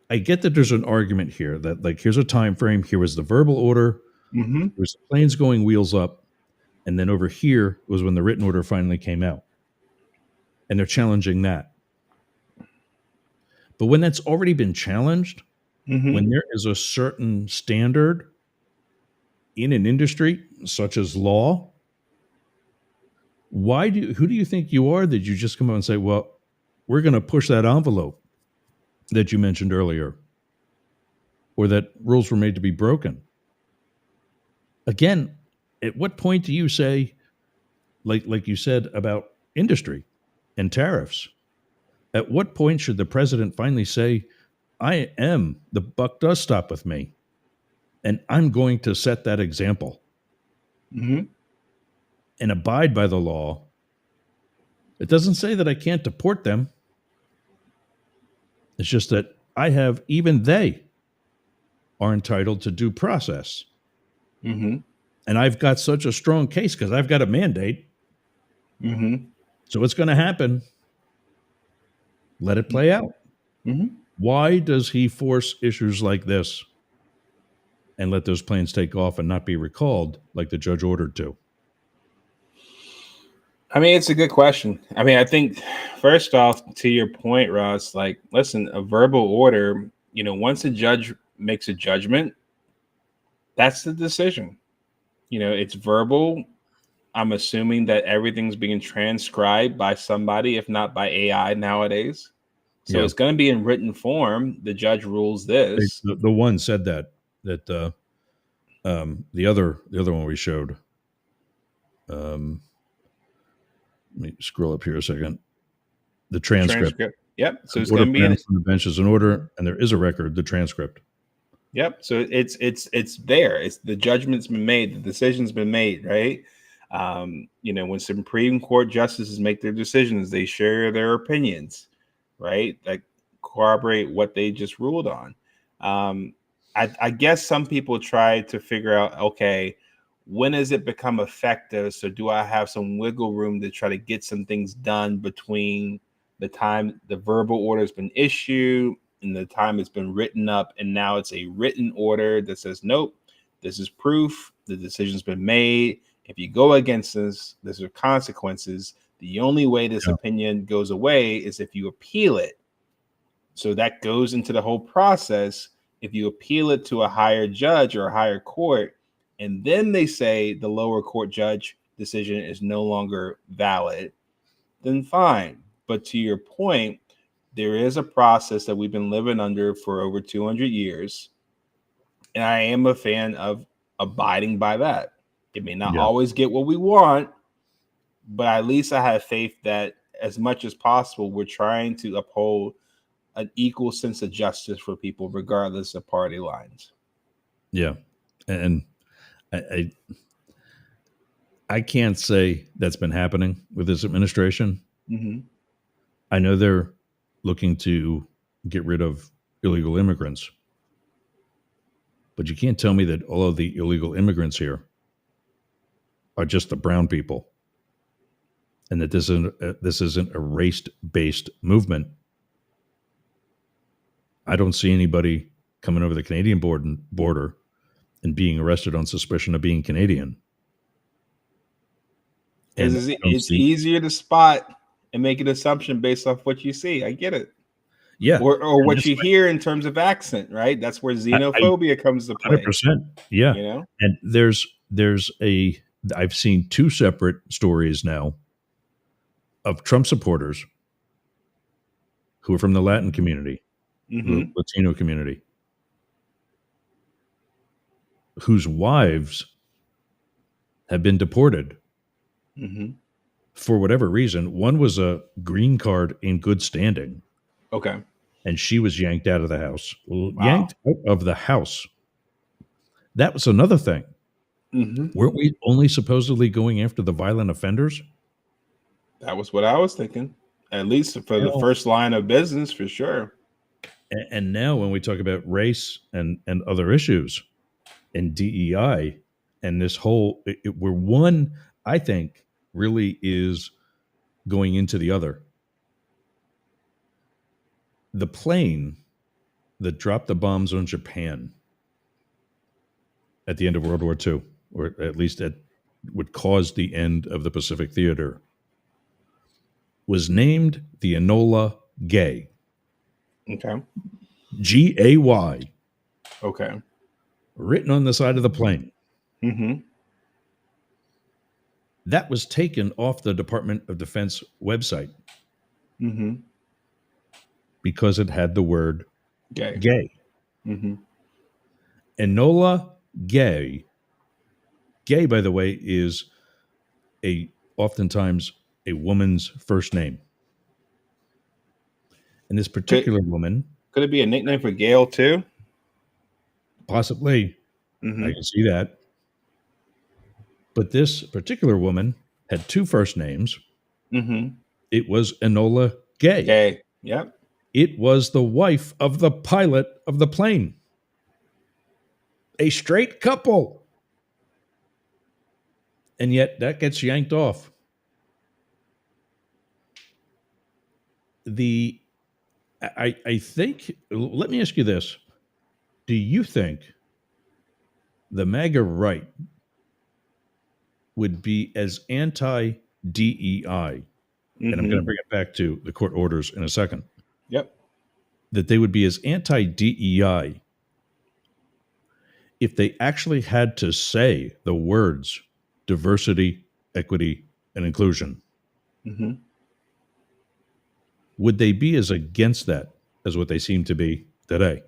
that there's an argument here that, like, here's a time frame. Here was the verbal order. Mhm. There's the planes going wheels up, and then over here was when the written order finally came out, and they're challenging that. But when that's already been challenged, Mhm. when there is a certain standard in an industry such as law, who do you think you are that you just come out and say, well, we're going to push that envelope that you mentioned earlier, or that rules were made to be broken? Again, at what point do you say, like you said about industry and tariffs, at what point should the president finally say, the buck does stop with me, and I'm going to set that example? Mhm. and abide by the law, it doesn't say that I can't deport them. It's just that even they are entitled to due process. Mm-hmm. And I've got such a strong case because I've got a mandate. Mm-hmm. So it's going to happen. Let it play out. Mm-hmm. Why does he force issues like this and let those planes take off and not be recalled like the judge ordered to? I mean, it's a good question. I mean, I think first off, to your point, Ross, like, listen, a verbal order, once a judge makes a judgment, that's the decision. It's verbal. I'm assuming that everything's being transcribed by somebody, if not by AI nowadays. So Yeah. it's going to be in written form. The judge rules this. The one said that the other one we showed. Let me scroll up here a second. The transcript. Yep. So it's Order going to be in. on the bench is an order, and there is a record. The transcript. Yep. So it's there. It's the judgment's been made. The decision's been made. Right. When Supreme Court justices make their decisions, they share their opinions, right? That corroborate what they just ruled on. I guess some people try to figure out, okay, when does it become effective? So do I have some wiggle room to try to get some things done between the time the verbal order has been issued and the time it's been written up, and now it's a written order that says, nope, this is proof, the decision's been made. If you go against this, there's consequences. The only way this opinion goes away is if you appeal it. So that goes into the whole process. If you appeal it to a higher judge or a higher court, and then they say the lower court judge decision is no longer valid, then fine. But to your point, there is a process that we've been living under for over 200 years. And I am a fan of abiding by that. It may not always get what we want, but at least I have faith that as much as possible, we're trying to uphold an equal sense of justice for people, regardless of party lines. Yeah. And I can't say that's been happening with this administration. Mm-hmm. I know they're looking to get rid of illegal immigrants, but you can't tell me that all of the illegal immigrants here are just the brown people, and that this isn't a race-based movement. I don't see anybody coming over the Canadian border and being arrested on suspicion of being Canadian. And it's easier to spot and make an assumption based off what you see. I get it. Yeah. Or what you hear in terms of accent, right? That's where xenophobia comes to play. 100%. Yeah. And I've seen two separate stories now of Trump supporters who are from the Latin community, the Latino community, whose wives have been deported for whatever reason. One was a green card in good standing. Okay. And she was yanked out of the house. Yanked out of the house. That was another thing. Weren't we only supposedly going after the violent offenders? That was what I was thinking. At least for the first line of business, for sure. And now when we talk about race and other issues and DEI and this whole, we're one, I think, really is going into the other. The plane that dropped the bombs on Japan at the end of World War II, or at least would cause the end of the Pacific Theater, was named the Enola Gay. Okay. Gay. Okay. Written on the side of the plane. Mm-hmm. That was taken off the Department of Defense website because it had the word gay. Enola Gay. Gay, by the way, is oftentimes a woman's first name. And this particular woman... Could it be a nickname for Gail, too? Possibly. I can see that. But this particular woman had two first names. Mm-hmm. It was Enola Gay. Gay. Yep. It was the wife of the pilot of the plane. A straight couple. And yet that gets yanked off. I think, let me ask you this. Do you think the MAGA right would be as anti-DEI, and I'm going to bring it back to the court orders in a second, Yep. that they would be as anti-DEI if they actually had to say the words diversity, equity, and inclusion? Mm-hmm. Would they be as against that as what they seem to be today?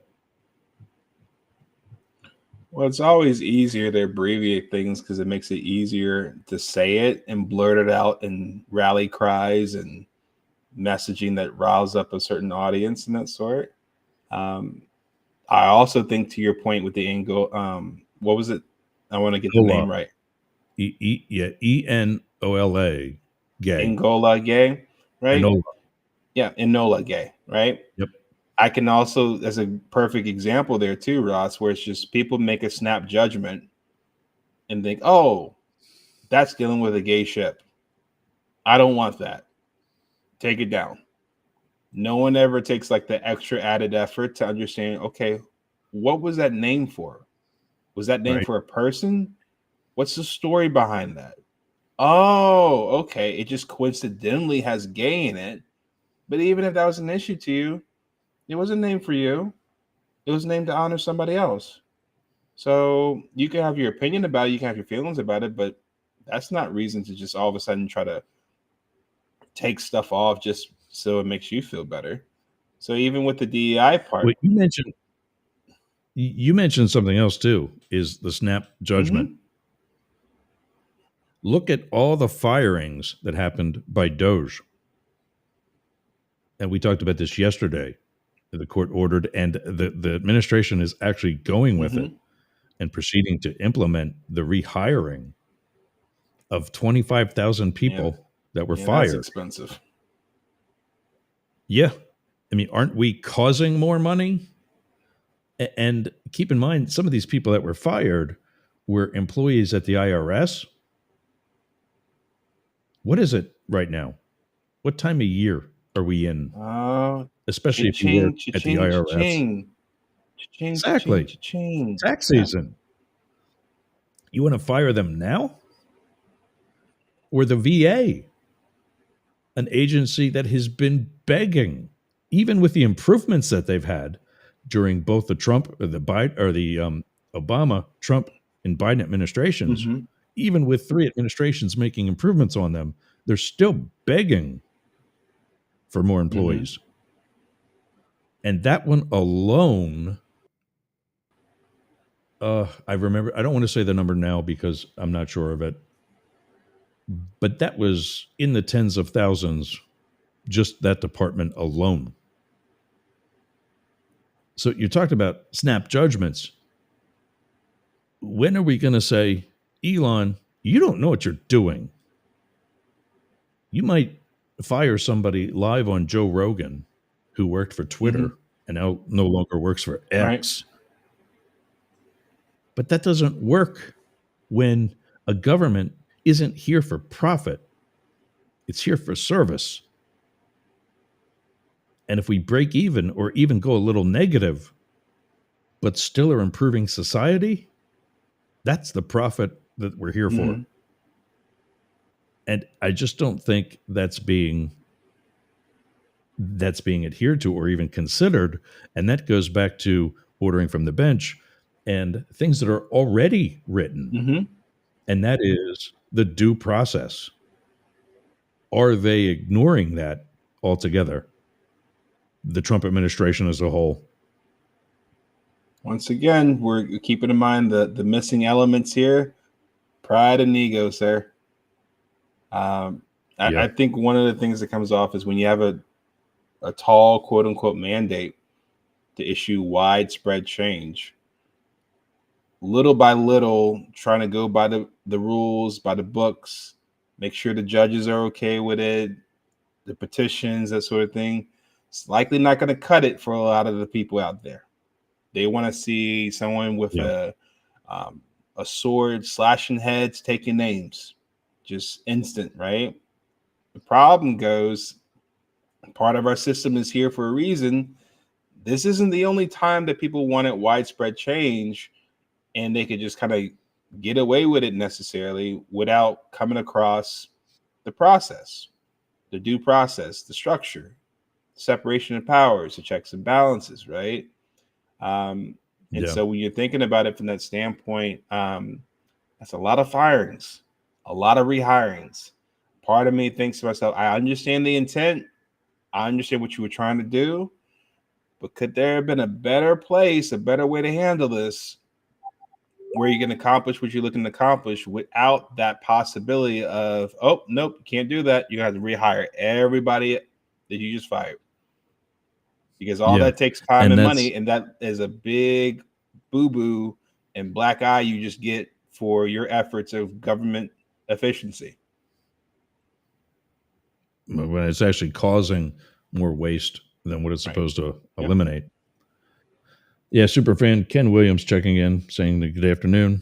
Well, it's always easier to abbreviate things because it makes it easier to say it and blurt it out in rally cries and messaging that riles up a certain audience and that sort. I also think, to your point with the what was it? I want to get the name right. Enola Gay. Angola Gay, right? Enola. Yeah, Enola Gay, right? Yep. I can also, as a perfect example there too, Ross, where it's just people make a snap judgment and think, oh, that's dealing with a gay ship. I don't want that. Take it down. No one ever takes like the extra added effort to understand, okay, what was that name for? Was that name for a person? What's the story behind that? Oh, okay. It just coincidentally has gay in it. But even if that was an issue to you, it wasn't named for you. It was named to honor somebody else. So you can have your opinion about it, you can have your feelings about it, but that's not reason to just all of a sudden try to take stuff off just so it makes you feel better. So even with the DEI part, Well, you mentioned something else too, is the snap judgment. Look at all the firings that happened by Doge. And we talked about this yesterday. The court ordered, and the administration is actually going with it and proceeding to implement the rehiring of 25,000 people that were fired. That's expensive. Yeah. I mean, aren't we causing more money? And keep in mind, some of these people that were fired were employees at the IRS. What is it right now? What time of year are we in? Especially if you work at the IRS. Exactly. Tax season. You want to fire them now? Or the VA, an agency that has been begging, even with the improvements that they've had during both the Trump or the Biden or the Obama, Trump, and Biden administrations, even with 3 administrations making improvements on them, they're still begging for more employees. And that one alone, I remember, I don't want to say the number now because I'm not sure of it, but that was in the tens of thousands, just that department alone. So you talked about snap judgments. When are we going to say, Elon, you don't know what you're doing? You might fire somebody live on Joe Rogan who worked for Twitter and now no longer works for X. But that doesn't work when a government isn't here for profit. It's here for service. And if we break even or even go a little negative, but still are improving society, that's the profit that we're here for. And I just don't think that's being adhered to or even considered. And that goes back to ordering from the bench and things that are already written. And that is the due process. Are they ignoring that altogether? The Trump administration as a whole. Once again, we're keeping in mind the missing elements here: pride and ego, sir. I think one of the things that comes off is when you have a tall, quote unquote, mandate to issue widespread change, little by little, trying to go by the rules, by the books, Make sure the judges are okay with it, the petitions, that sort of thing. It's likely not going to cut it for a lot of the people out there. They want to see someone with a sword slashing heads, taking names, just instant, right? The problem goes, part of our system is here for a reason. This isn't the only time that people wanted widespread change, and they could just kind of get away with it necessarily without coming across the process, the due process, the structure, separation of powers, the checks and balances, right? And so when you're thinking about it from that standpoint, that's a lot of firings, a lot of rehirings. Part of me thinks to myself, I understand the intent. I understand what you were trying to do, but could there have been a better place, a better way to handle this where you can accomplish what you're looking to accomplish without that possibility of, oh, nope, you can't do that. You have to rehire everybody that you just fired. Because all that takes time and money, and that is a big boo-boo and black eye you just get for your efforts of government efficiency. When it's actually causing more waste than what it's supposed to eliminate. Yeah, superfan Ken Williams checking in, saying good afternoon.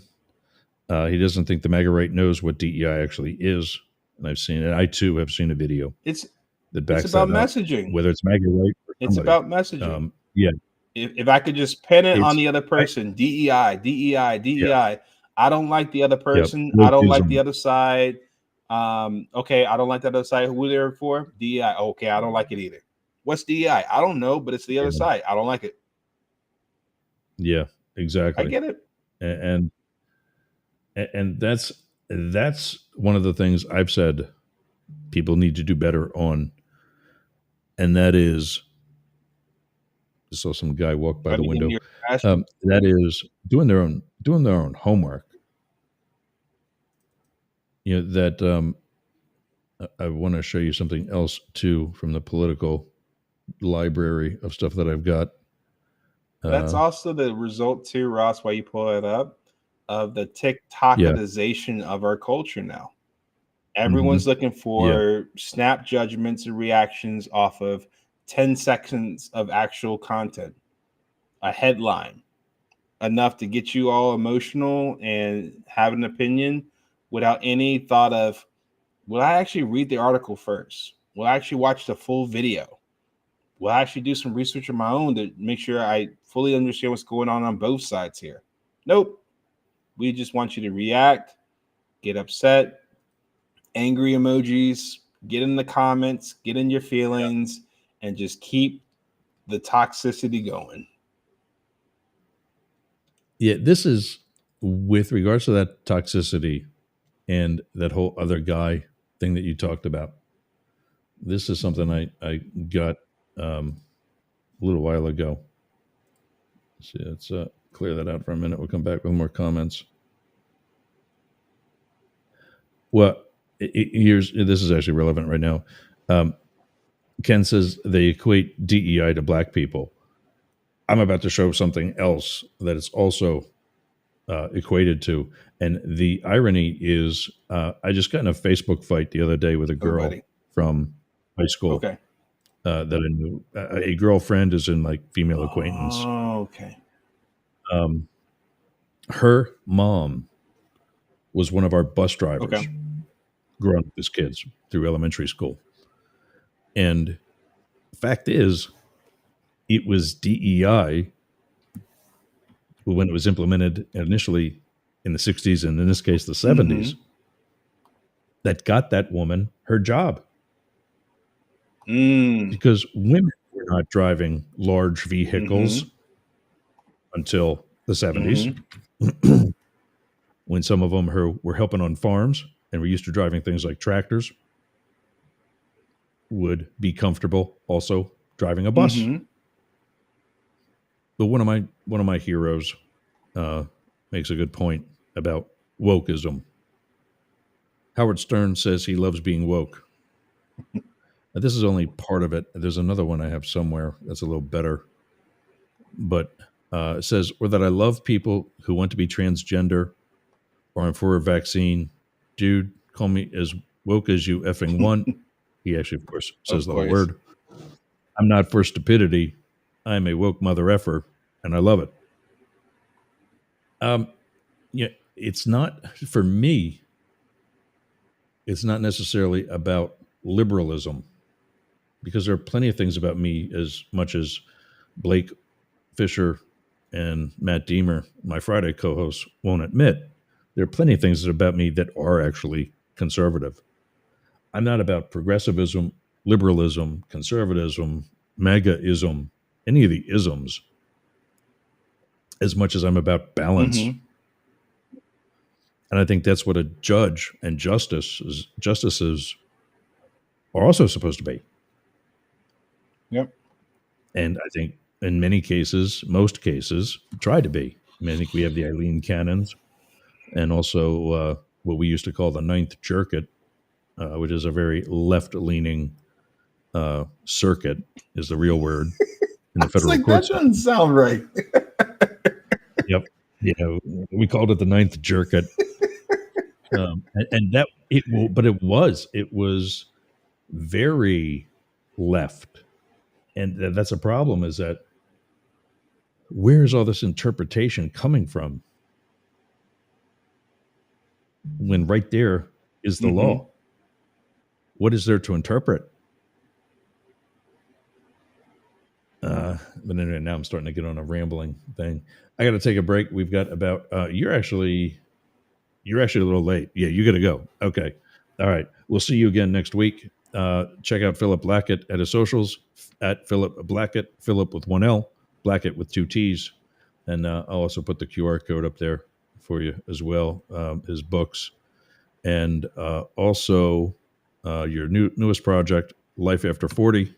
He doesn't think the MAGA right knows what DEI actually is, and I've seen it. I too have seen a video. It's backs about that up, messaging. whether it's MAGA right or it's somebody. about messaging. Yeah. If I could just pin it on the other person, DEI. Yeah. I don't like the other person. I don't like the other side. Okay, I don't like the other side. Who they're for? DEI. Okay, I don't like it either. What's DEI? I don't know, but it's the other side. I don't like it. Yeah, exactly. I get it. And that's one of the things I've said people need to do better on, and that is, I saw some guy walk by the window. That is doing their own homework. You know that I want to show you something else too from the political library of stuff that I've got. That's also the result too, Ross, while you pull it up, of the TikTokization of our culture now. Everyone's looking for snap judgments and reactions off of 10 seconds of actual content, a headline, enough to get you all emotional and have an opinion without any thought of, will I actually read the article first? Will I actually watch the full video? Will I actually do some research of my own to make sure I fully understand what's going on both sides here? Nope. We just want you to react, get upset, angry emojis, get in the comments, get in your feelings, and just keep the toxicity going. Yeah, this is with regards to that toxicity and that whole other guy thing that you talked about. This is something I got a little while ago. Let's see, let's clear that out for a minute. We'll come back with more comments. Well, this is actually relevant right now. Ken says they equate DEI to black people. I'm about to show something else that it's also equated to. And the irony is I just got in a Facebook fight the other day with a girl from high school. Okay. That I knew. A girlfriend is in like female acquaintance. Oh, okay. Her mom was one of our bus drivers. Okay. Growing up as kids through elementary school. And the fact is, it was DEI when it was implemented initially in the 60s and in this case the 70s that got that woman her job. Because women were not driving large vehicles until the 70s when some of them were helping on farms and were used to driving things like tractors, would be comfortable also driving a bus. But one of my heroes makes a good point about wokeism. Howard Stern says he loves being woke. Now, this is only part of it. There's another one I have somewhere that's a little better. But it says, or that I love people who want to be transgender or I'm for a vaccine. Dude, call me as woke as you effing want. He actually, of course, says the whole course. word. I'm not for stupidity. I'm a woke mother effer, and I love it. Yeah, it's not for me. It's not necessarily about liberalism, because there are plenty of things about me, as much as Blake Fisher and Matt Deemer, my Friday co-hosts, won't admit. There are plenty of things about me that are actually conservative. I'm not about progressivism, liberalism, conservatism, MAGA-ism, any of the isms, as much as I'm about balance. Mhm. And I think that's what a judge and justices are also supposed to be. Yep. And I think in many cases, most cases, try to be. I mean, I think we have the Eileen Cannons, and also what we used to call the Ninth Circuit, which is a very left-leaning circuit, is the real word in the It's federal like court that system. doesn't sound right. Yep. Yeah, we called it the Ninth Circuit, and that it will, but it was very left, and that's a problem. Is that where is all this interpretation coming from? When right there is the law, what is there to interpret? But anyway, now I'm starting to get on a rambling thing. I got to take a break. We've got about you're actually a little late. Yeah, you got to go. Okay. All right. We'll see you again next week. Check out Philip Blackett at his socials at Philip Blackett, Philip with one L, Blackett with two T's. And I'll also put the QR code up there for you as well, his books. And also your newest project, Life After 40.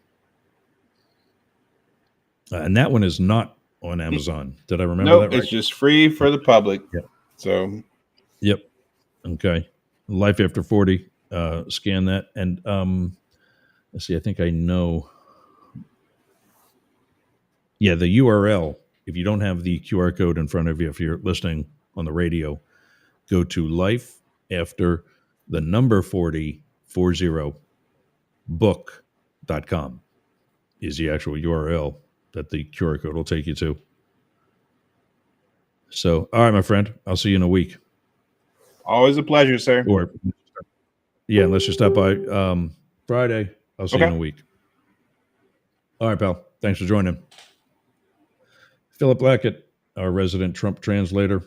And that one is not on Amazon. Did I remember Nope, that right? it's just free for the public. Yep. So, Yep. Okay. Life After 40. Scan that. And let's see, I think I know. Yeah, the URL, if you don't have the QR code in front of you, if you're listening on the radio, go to life after the number 40 book.com is the actual URL that the QR code will take you to. So, all right, my friend, I'll see you in a week. always a pleasure, sir. Or, yeah, unless you stop by Friday, I'll see you in a week. All right, pal. Thanks for joining. Philip Blackett, our resident Trump translator.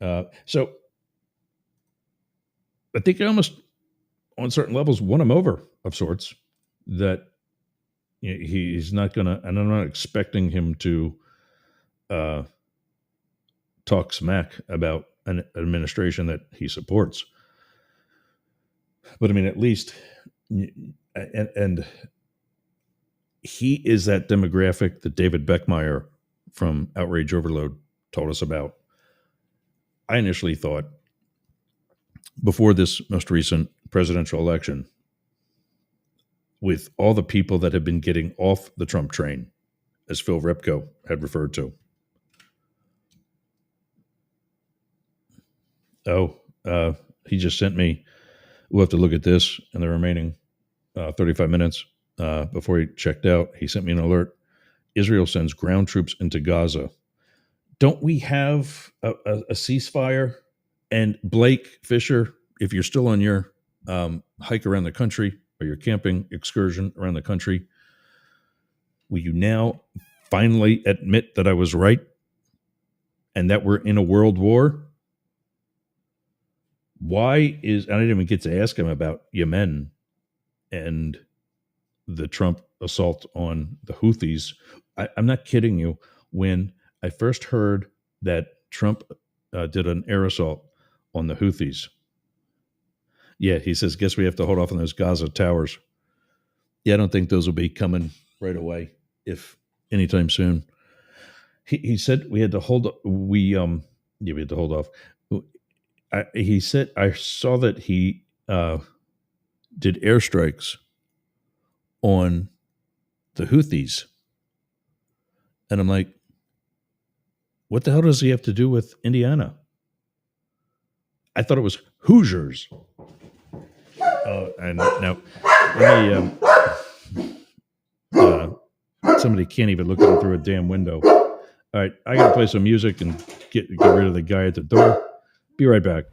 So I think I almost, on certain levels, won him over of sorts. That he's not going to, and I'm not expecting him to talk smack about an administration that he supports. But I mean, at least, and he is that demographic that David Beckmeyer from Outrage Overload told us about. I initially thought, before this most recent presidential election, with all the people that have been getting off the Trump train, as Phil Repko had referred to. He just sent me, we'll have to look at this in the remaining 35 minutes before he checked out. He sent me an alert. Israel sends ground troops into Gaza. Don't we have a ceasefire? And Blake Fisher, if you're still on your hike around the country or your camping excursion around the country, will you now finally admit that I was right and that we're in a world war? Why is, I didn't even get to ask him about Yemen and the Trump assault on the Houthis. I'm not kidding you. When I first heard that Trump did an air assault on the Houthis, yeah, he says, guess we have to hold off on those Gaza towers. Yeah, I don't think those will be coming right away, if anytime soon. He said we had to hold. We had to hold off. He said I saw that he did airstrikes on the Houthis, and I'm like, what the hell does he have to do with Indiana? I thought it was Hoosiers. And now, let me, somebody can't even look in through a damn window. All right, I got to play some music and get rid of the guy at the door. Be right back.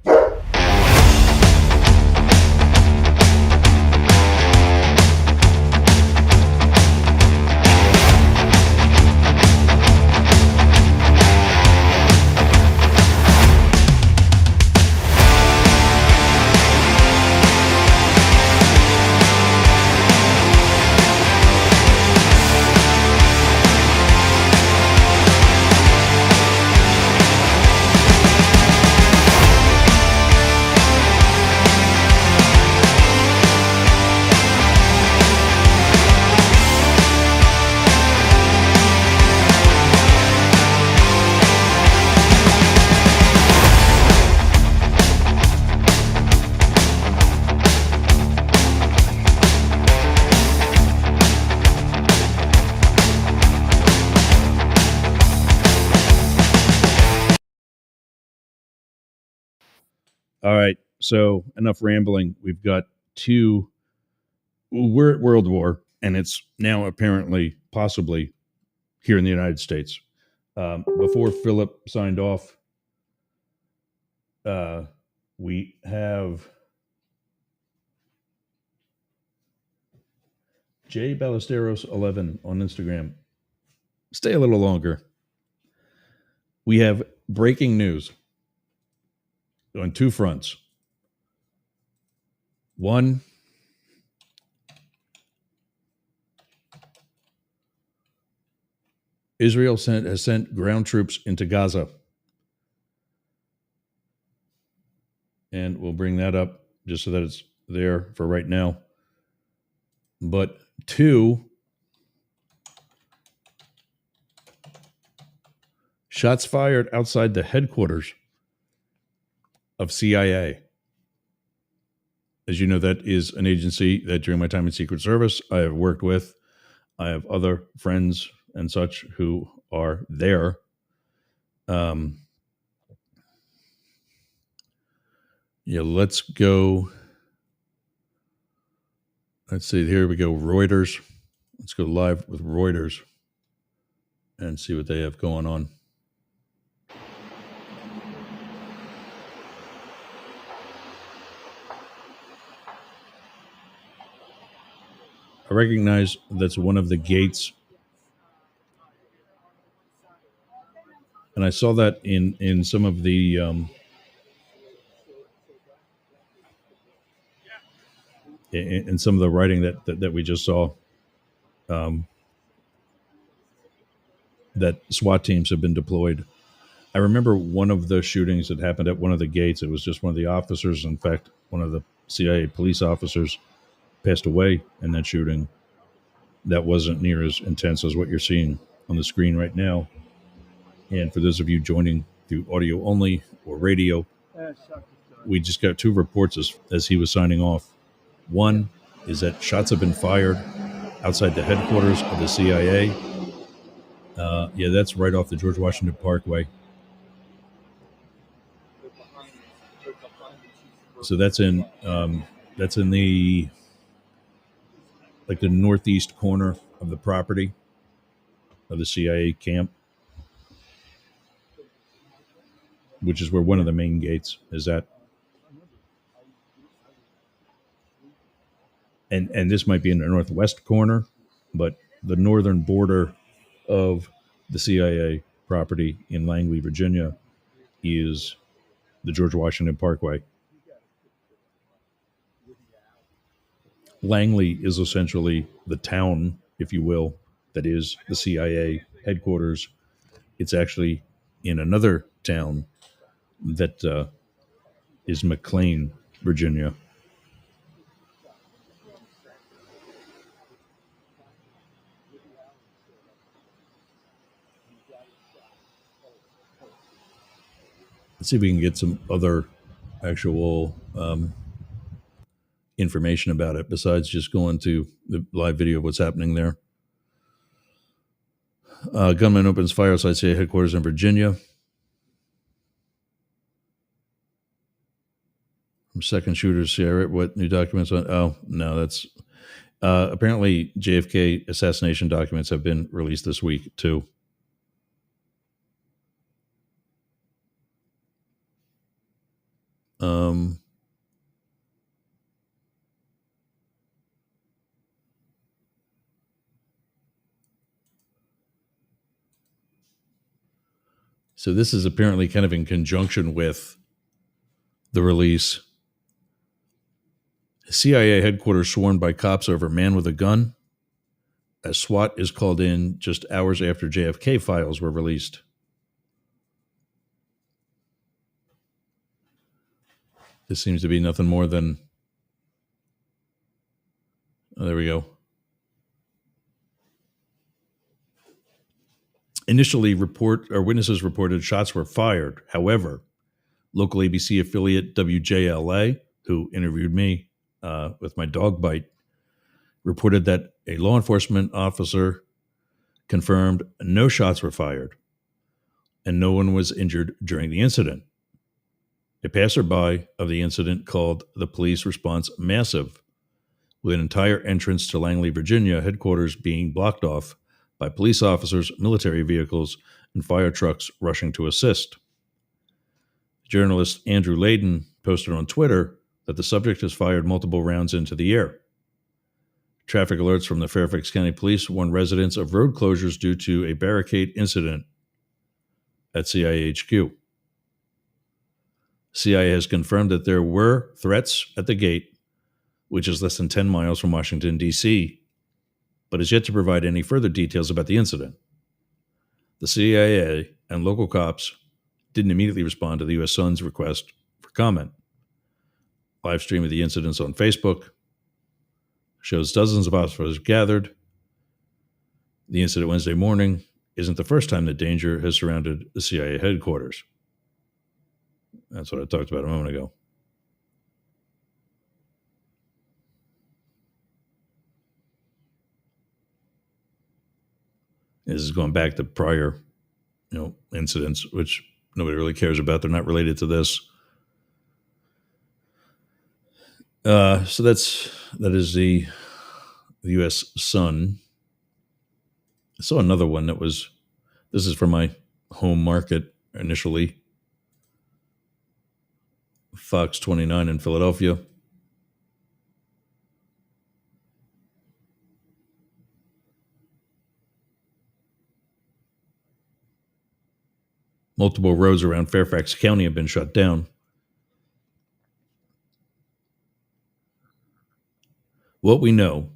All right, so enough rambling. We've got two. We're at World War, and it's now apparently, possibly, here in the United States. Before Philip signed off, we have J Ballesteros 11 on Instagram. Stay a little longer. We have breaking news on two fronts. One, Israel has sent ground troops into Gaza. And we'll bring that up just so that it's there for right now. But two, shots fired outside the headquarters of CIA. As you know, that is an agency that during my time in Secret Service I have worked with. I have other friends and such who are there. Let's go. Let's see. Here we go. Reuters. Let's go live with Reuters and see what they have going on. I recognize that's one of the gates. And I saw that in some of the in some of the writing that we just saw, that SWAT teams have been deployed. I remember one of the shootings that happened at one of the gates. It was just one of the officers. In fact, one of the CIA police officers passed away in that shooting. That wasn't near as intense as what you're seeing on the screen right now. And for those of you joining through audio only or radio, we just got two reports as he was signing off. One is that shots have been fired outside the headquarters of the CIA. Yeah, that's right off the George Washington Parkway. So that's in the the northeast corner of the property of the CIA camp, which is where one of the main gates is at. And this might be in the northwest corner, but the northern border of the CIA property in Langley, Virginia, is the George Washington Parkway. Langley is essentially the town, if you will, that is the CIA headquarters. It's actually in another town that is McLean, Virginia. Let's see if we can get some other actual information about it besides just going to the live video of what's happening there. Gunman opens fire outside CIA headquarters in Virginia. From second shooters, Sierra, what new documents on? Oh, no, that's apparently JFK assassination documents have been released this week, too. So this is apparently kind of in conjunction with the release. CIA headquarters swarmed by cops over man with a gun, as SWAT is called in just hours after JFK files were released. This seems to be nothing more than... Oh, there we go. Initially, witnesses reported shots were fired. However, local ABC affiliate WJLA, who interviewed me with my dog bite, reported that a law enforcement officer confirmed no shots were fired and no one was injured during the incident. A passerby of the incident called the police response massive, with an entire entrance to Langley, Virginia headquarters being blocked off by police officers, military vehicles, and fire trucks rushing to assist. Journalist Andrew Layden posted on Twitter that the subject has fired multiple rounds into the air. Traffic alerts from the Fairfax County Police warned residents of road closures due to a barricade incident at CIA HQ. CIA has confirmed that there were threats at the gate, which is less than 10 miles from Washington, D.C., but is yet to provide any further details about the incident. The CIA and local cops didn't immediately respond to the U.S. Sun's request for comment. Live stream of the incidents on Facebook shows dozens of officers gathered. The incident Wednesday morning isn't the first time that danger has surrounded the CIA headquarters. That's what I talked about a moment ago. This is going back to prior, incidents, which nobody really cares about. They're not related to this. So that is the U.S. Sun. I saw another one this is from my home market initially. Fox 29 in Philadelphia. Multiple roads around Fairfax County have been shut down. What we know,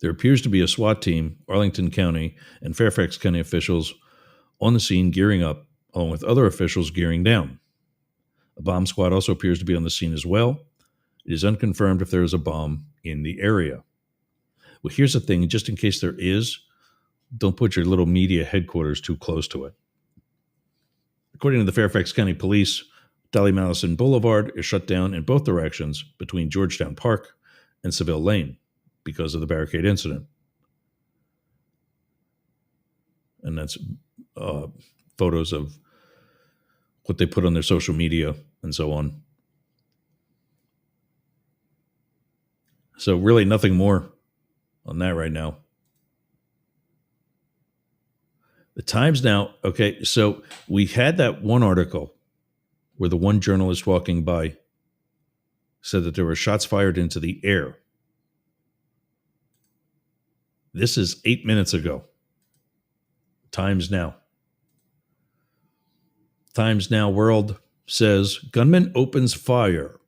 there appears to be a SWAT team, Arlington County and Fairfax County officials on the scene gearing up, along with other officials gearing down. A bomb squad also appears to be on the scene as well. It is unconfirmed if there is a bomb in the area. Well, here's the thing, just in case there is, don't put your little media headquarters too close to it. According to the Fairfax County Police, Dolly Madison Boulevard is shut down in both directions between Georgetown Park and Seville Lane because of the barricade incident. And that's photos of what they put on their social media and so on. So really nothing more on that right now. The Times now, okay, so we had that one article where the one journalist walking by said that there were shots fired into the air. This is 8 minutes ago. Times Now. Times Now World says, gunman opens fire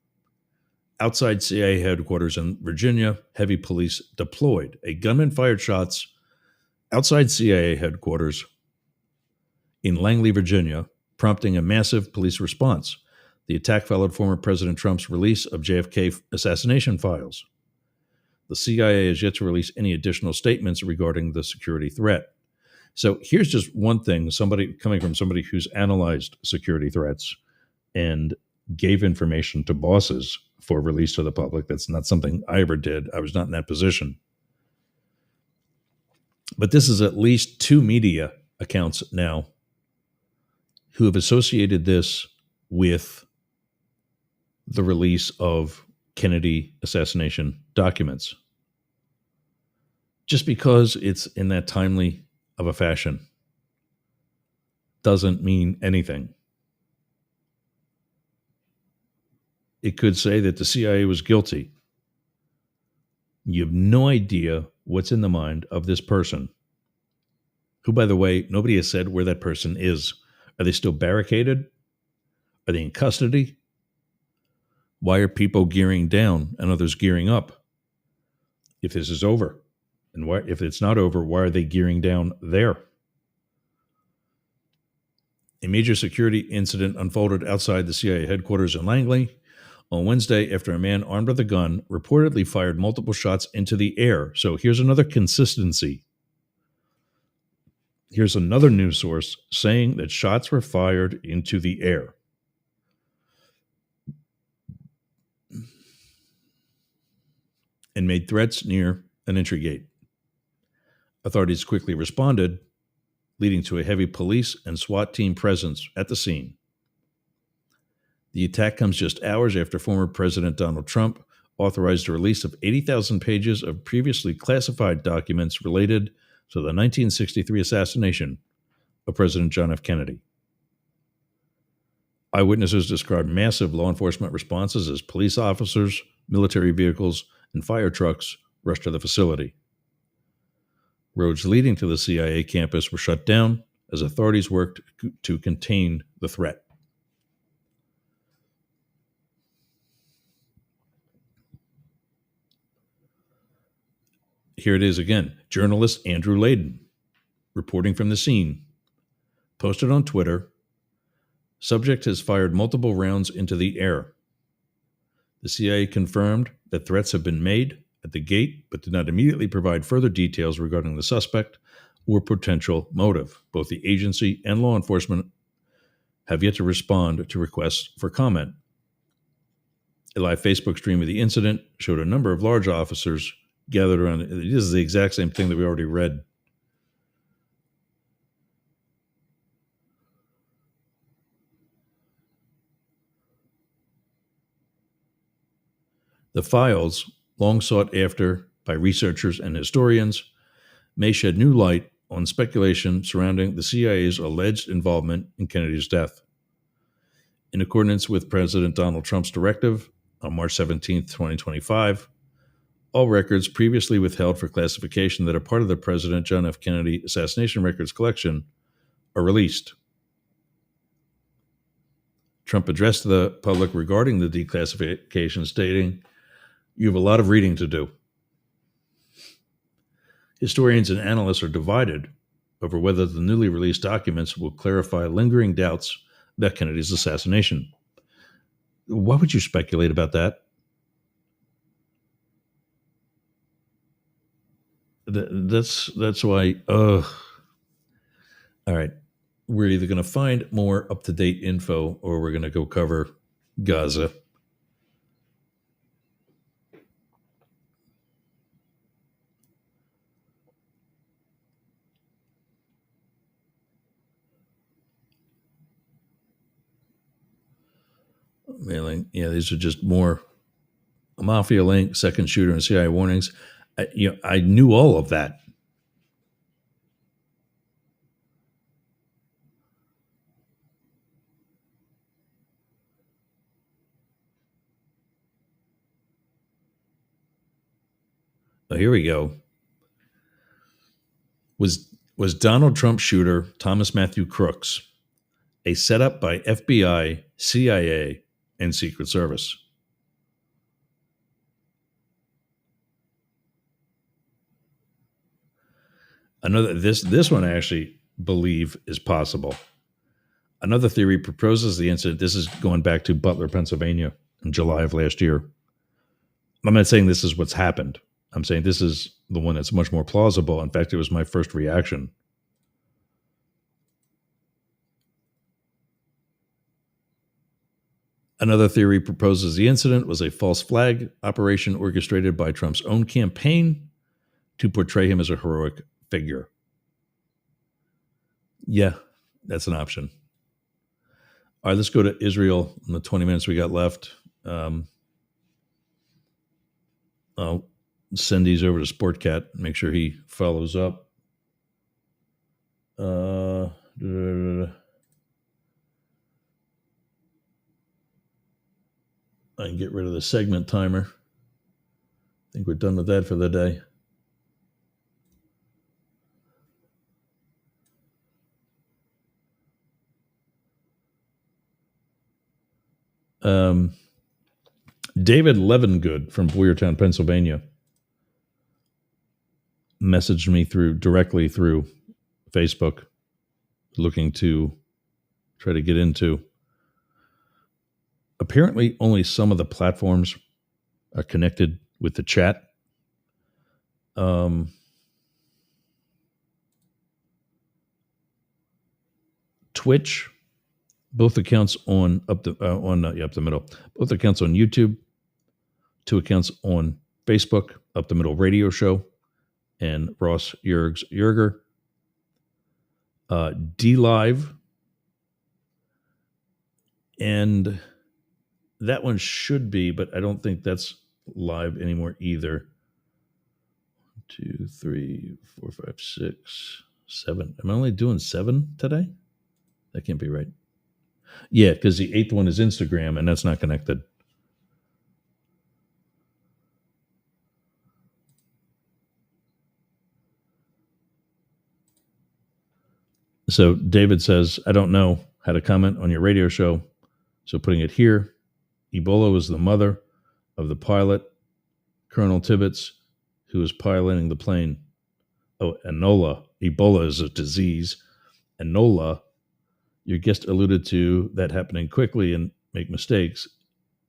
outside CIA headquarters in Virginia, heavy police deployed. A gunman fired shots outside CIA headquarters in Langley, Virginia, prompting a massive police response. The attack followed former President Trump's release of JFK assassination files. The CIA has yet to release any additional statements regarding the security threat. So here's just one thing, coming from somebody who's analyzed security threats and gave information to bosses for release to the public. That's not something I ever did. I was not in that position. But this is at least 2 media accounts now who have associated this with the release of Kennedy assassination documents. Just because it's in that timely of a fashion doesn't mean anything. It could say that the CIA was guilty. You have no idea what's in the mind of this person, who, by the way, nobody has said where that person is. Are they still barricaded? Are they in custody? Why are people gearing down and others gearing up if this is over? And why, if it's not over, why are they gearing down there? A major security incident unfolded outside the CIA headquarters in Langley on Wednesday after a man armed with a gun reportedly fired multiple shots into the air. So here's another consistency. Here's another news source saying that shots were fired into the air. And made threats near an entry gate. Authorities quickly responded, leading to a heavy police and SWAT team presence at the scene. The attack comes just hours after former President Donald Trump authorized the release of 80,000 pages of previously classified documents related to the 1963 assassination of President John F. Kennedy. Eyewitnesses described massive law enforcement responses as police officers, military vehicles, and fire trucks rushed to the facility. Roads leading to the CIA campus were shut down as authorities worked to contain the threat. Here it is again. Journalist Andrew Layden, reporting from the scene, posted on Twitter, subject has fired multiple rounds into the air. The CIA confirmed that threats have been made at the gate, but did not immediately provide further details regarding the suspect or potential motive. Both the agency and law enforcement have yet to respond to requests for comment. A live Facebook stream of the incident showed a number of large officers gathered around. This is the exact same thing that we already read. The files, long sought after by researchers and historians, may shed new light on speculation surrounding the CIA's alleged involvement in Kennedy's death. In accordance with President Donald Trump's directive on March 17, 2025, all records previously withheld for classification that are part of the President John F. Kennedy assassination records collection are released. Trump addressed the public regarding the declassification, stating, "You have a lot of reading to do." Historians and analysts are divided over whether the newly released documents will clarify lingering doubts about Kennedy's assassination. Why would you speculate about that? That's why. All right, we're either going to find more up-to-date info or we're going to go cover Gaza. Mailing, yeah, these are just more Mafia link, second shooter, and CIA warnings. I knew all of that. Oh, here we go. Was Donald Trump shooter Thomas Matthew Crooks a setup by FBI, CIA, and Secret Service? Another this one I actually believe is possible. Another theory proposes the incident. This is going back to Butler, Pennsylvania, in July of last year. I'm not saying this is what's happened. I'm saying this is the one that's much more plausible. In fact, it was my first reaction. Another theory proposes the incident was a false flag operation orchestrated by Trump's own campaign to portray him as a heroic figure. Yeah, that's an option. All right, let's go to Israel in the 20 minutes we got left. I'll send these over to Sportcat, make sure he follows up. I can get rid of the segment timer. I think we're done with that for the day. David Levengood from Boyertown, Pennsylvania, messaged me directly through Facebook, looking to try to get into. Apparently, only some of the platforms are connected with the chat. Twitch, both accounts on up the middle. Both accounts on YouTube, 2 accounts on Facebook, Up the Middle Radio Show, and Ross Yerger. D Live, and that one should be, but I don't think that's live anymore either. 2, 3, 4, 5, 6, 7. Am I only doing 7 today? That can't be right. Yeah, because the 8th one is Instagram, and that's not connected. So David says, I don't know how to comment on your radio show, so putting it here. Ebola was the mother of the pilot, Colonel Tibbets, who was piloting the plane. Oh, Ebola. Ebola is a disease. Enola, your guest alluded to that happening quickly and make mistakes.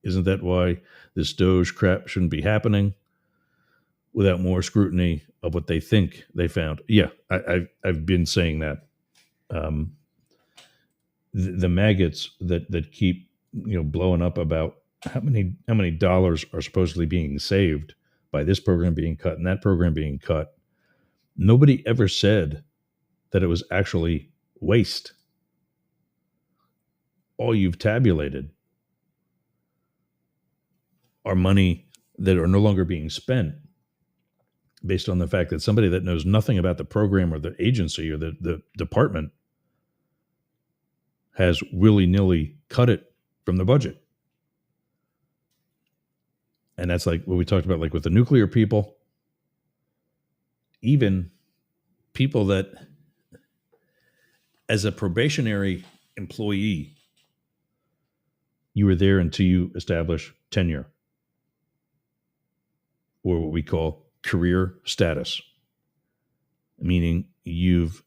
Isn't that why this Doge crap shouldn't be happening without more scrutiny of what they think they found? Yeah, I've been saying that. The maggots that keep blowing up about how many dollars are supposedly being saved by this program being cut and that program being cut. Nobody ever said that it was actually waste. All you've tabulated are money that are no longer being spent based on the fact that somebody that knows nothing about the program or the agency or the department has willy-nilly cut it from the budget. And that's like what we talked about, like with the nuclear people, even people that, as a probationary employee, you were there until you establish tenure, or what we call career status, meaning you've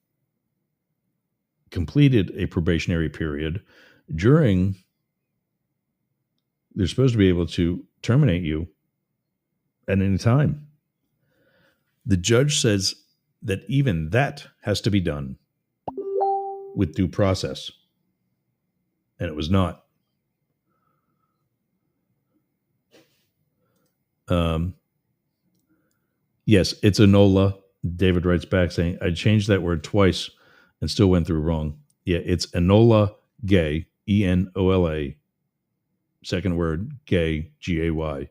completed a probationary period. During, they're supposed to be able to terminate you at any time. The judge says that even that has to be done with due process, and it was not. Yes, it's Enola. David writes back saying, I changed that word twice and still went through wrong. Yeah, it's Enola Gay, Enola, second word, gay, Gay.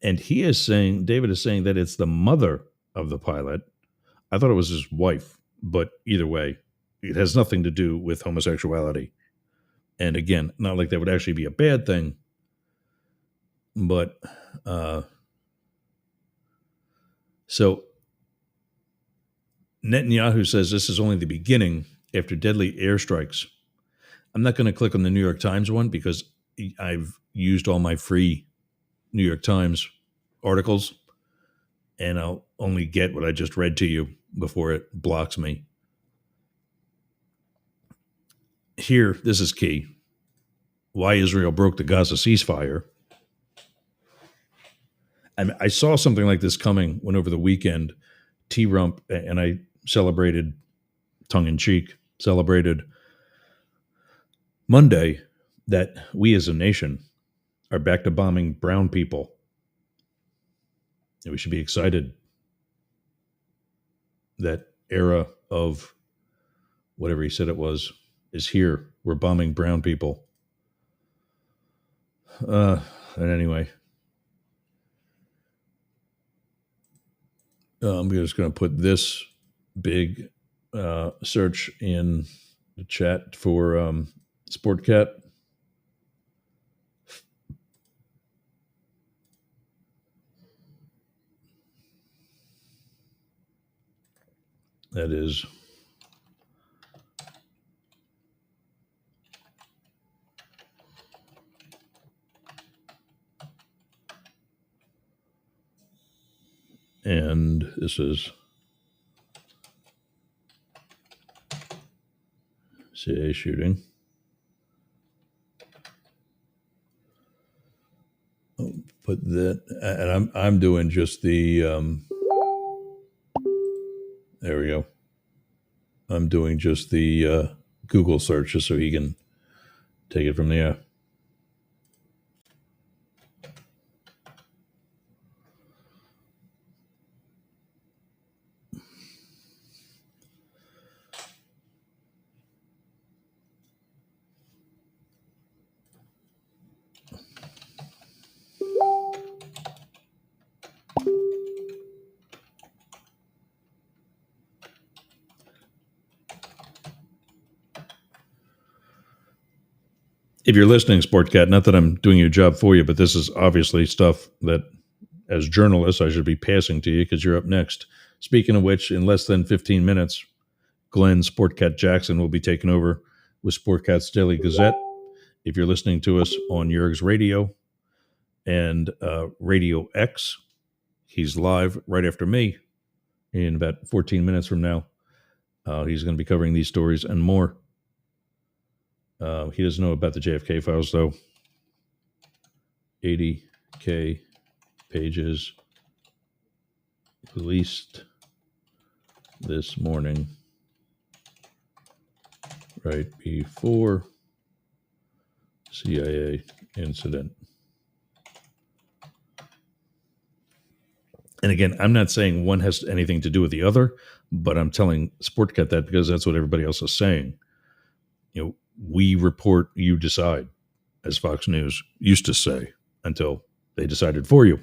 And he is saying, David is saying that it's the mother of the pilot. I thought it was his wife, but either way, it has nothing to do with homosexuality. And again, not like that would actually be a bad thing, but so Netanyahu says this is only the beginning after deadly airstrikes. I'm not going to click on the New York Times one because I've used all my free New York Times articles, and I'll only get what I just read to you before it blocks me. Here, this is key. Why Israel broke the Gaza ceasefire. I saw something like this coming when over the weekend, T-Rump and I celebrated, tongue-in-cheek, celebrated Monday that we as a nation are back to bombing brown people. And we should be excited. That era of whatever he said it was is here. We're bombing brown people. And anyway, I'm just going to put this big search in the chat for Sportcat. That is and this is CIA shooting. I'll put that, and I'm doing just the there we go. I'm doing just the Google search just so he can take it from there. If you're listening, Sportcat, not that I'm doing your job for you, but this is obviously stuff that, as journalists, I should be passing to you because you're up next. Speaking of which, in less than 15 minutes, Glenn Sportcat Jackson will be taking over with Sportcat's Daily Gazette. If you're listening to us on Yerg's Radio and Radio X, he's live right after me in about 14 minutes from now. He's going to be covering these stories and more. He doesn't know about the JFK files, though. 80K pages released this morning, right before CIA incident. And again, I'm not saying one has anything to do with the other, but I'm telling Sportcat that because that's what everybody else is saying. You know, we report, you decide, as Fox News used to say, until they decided for you.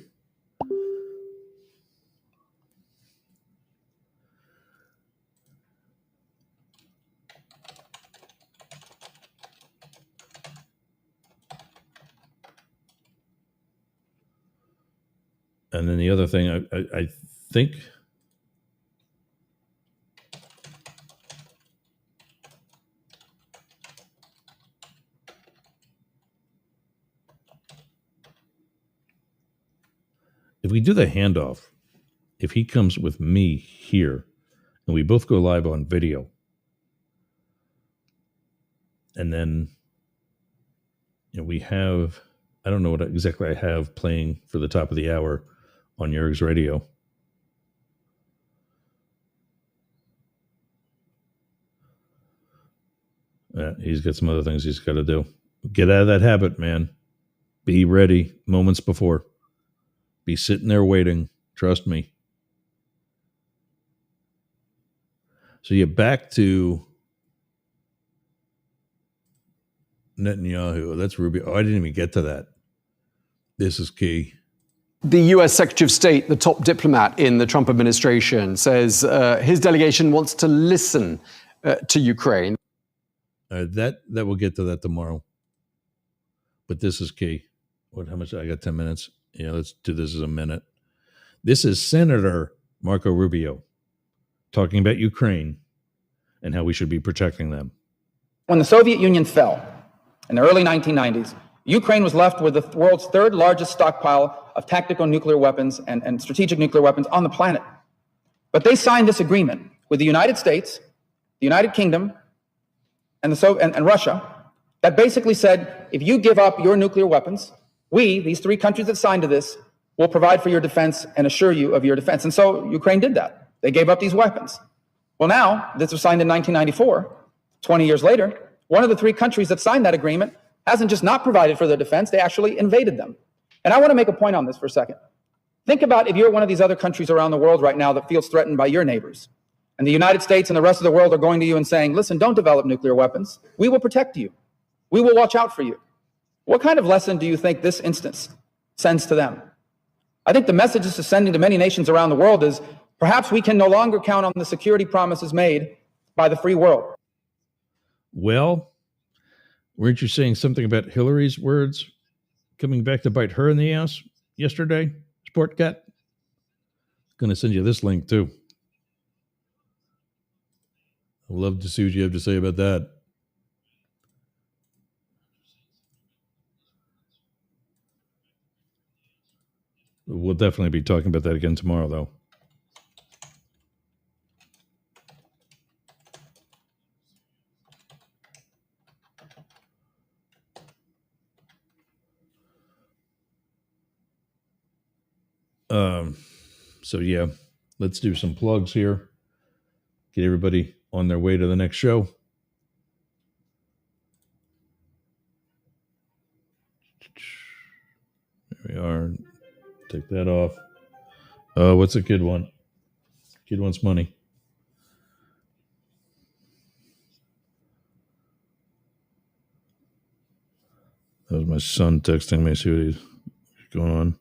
And then the other thing, I think if we do the handoff, if he comes with me here and we both go live on video, and then we have, I don't know what exactly I have playing for the top of the hour on Yerg's Radio. He's got some other things he's got to do. Get out of that habit, man. Be ready moments before. Be sitting there waiting. Trust me. So you're back to Netanyahu. That's Rubio. Oh, I didn't even get to that. This is key. The U.S. Secretary of State, the top diplomat in the Trump administration, says his delegation wants to listen to Ukraine. That we'll get to that tomorrow. But this is key. How much? I got 10 minutes. Yeah, let's do this as a minute. This is Senator Marco Rubio talking about Ukraine and how we should be protecting them. When the Soviet Union fell in the early 1990s, Ukraine was left with the world's third largest stockpile of tactical nuclear weapons and strategic nuclear weapons on the planet. But they signed this agreement with the United States, the United Kingdom, and Russia that basically said, if you give up your nuclear weapons, we, these three countries that signed to this, will provide for your defense and assure you of your defense. And so Ukraine did that. They gave up these weapons. Well, now, this was signed in 1994, 20 years later, one of the three countries that signed that agreement hasn't just not provided for their defense, they actually invaded them. And I want to make a point on this for a second. Think about if you're one of these other countries around the world right now that feels threatened by your neighbors. And the United States and the rest of the world are going to you and saying, listen, don't develop nuclear weapons. We will protect you. We will watch out for you. What kind of lesson do you think this instance sends to them? I think the message this is sending to many nations around the world is perhaps we can no longer count on the security promises made by the free world. Well, weren't you saying something about Hillary's words coming back to bite her in the ass yesterday, Sport Cat? Going to send you this link too. I'd love to see what you have to say about that. We'll definitely be talking about that again tomorrow, though. So yeah, let's do some plugs here. Get everybody on their way to the next show. There we are. Take that off. What's a good one? Kid wants money. That was my son texting me. See what he's going on.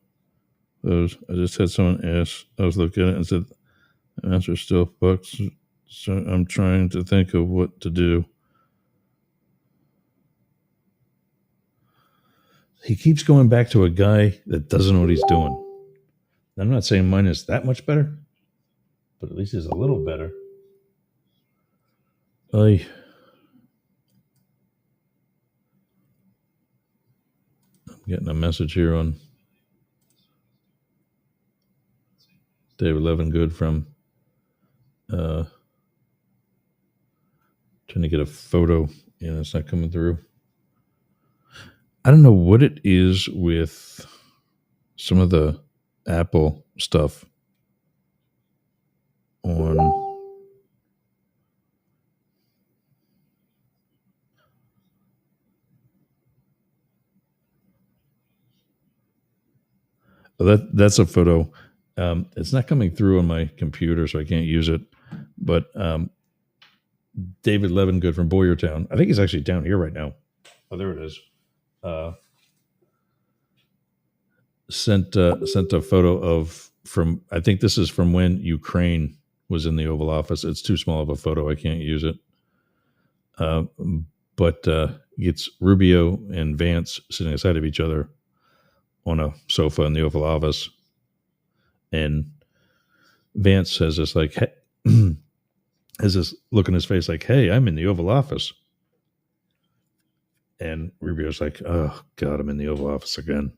I just had someone ask. I was looking at it and said, "The answer still fucks." So I'm trying to think of what to do. He keeps going back to a guy that doesn't know what he's doing. I'm not saying mine is that much better, but at least it's a little better. I'm getting a message here on David Levingood from trying to get a photo. Yeah, it's not coming through. I don't know what it is with some of the Apple stuff on that's a photo. It's not coming through on my computer, so I can't use it. But David Levingood from Boyertown, I think he's actually down here right now. Oh, there it is. Sent a photo of from. I think this is from when Ukraine was in the Oval Office. It's too small of a photo. I can't use it. But it's Rubio and Vance sitting aside of each other on a sofa in the Oval Office, and Vance has this like has this look on his face like, "Hey, I'm in the Oval Office," and Rubio's like, "Oh God, I'm in the Oval Office again."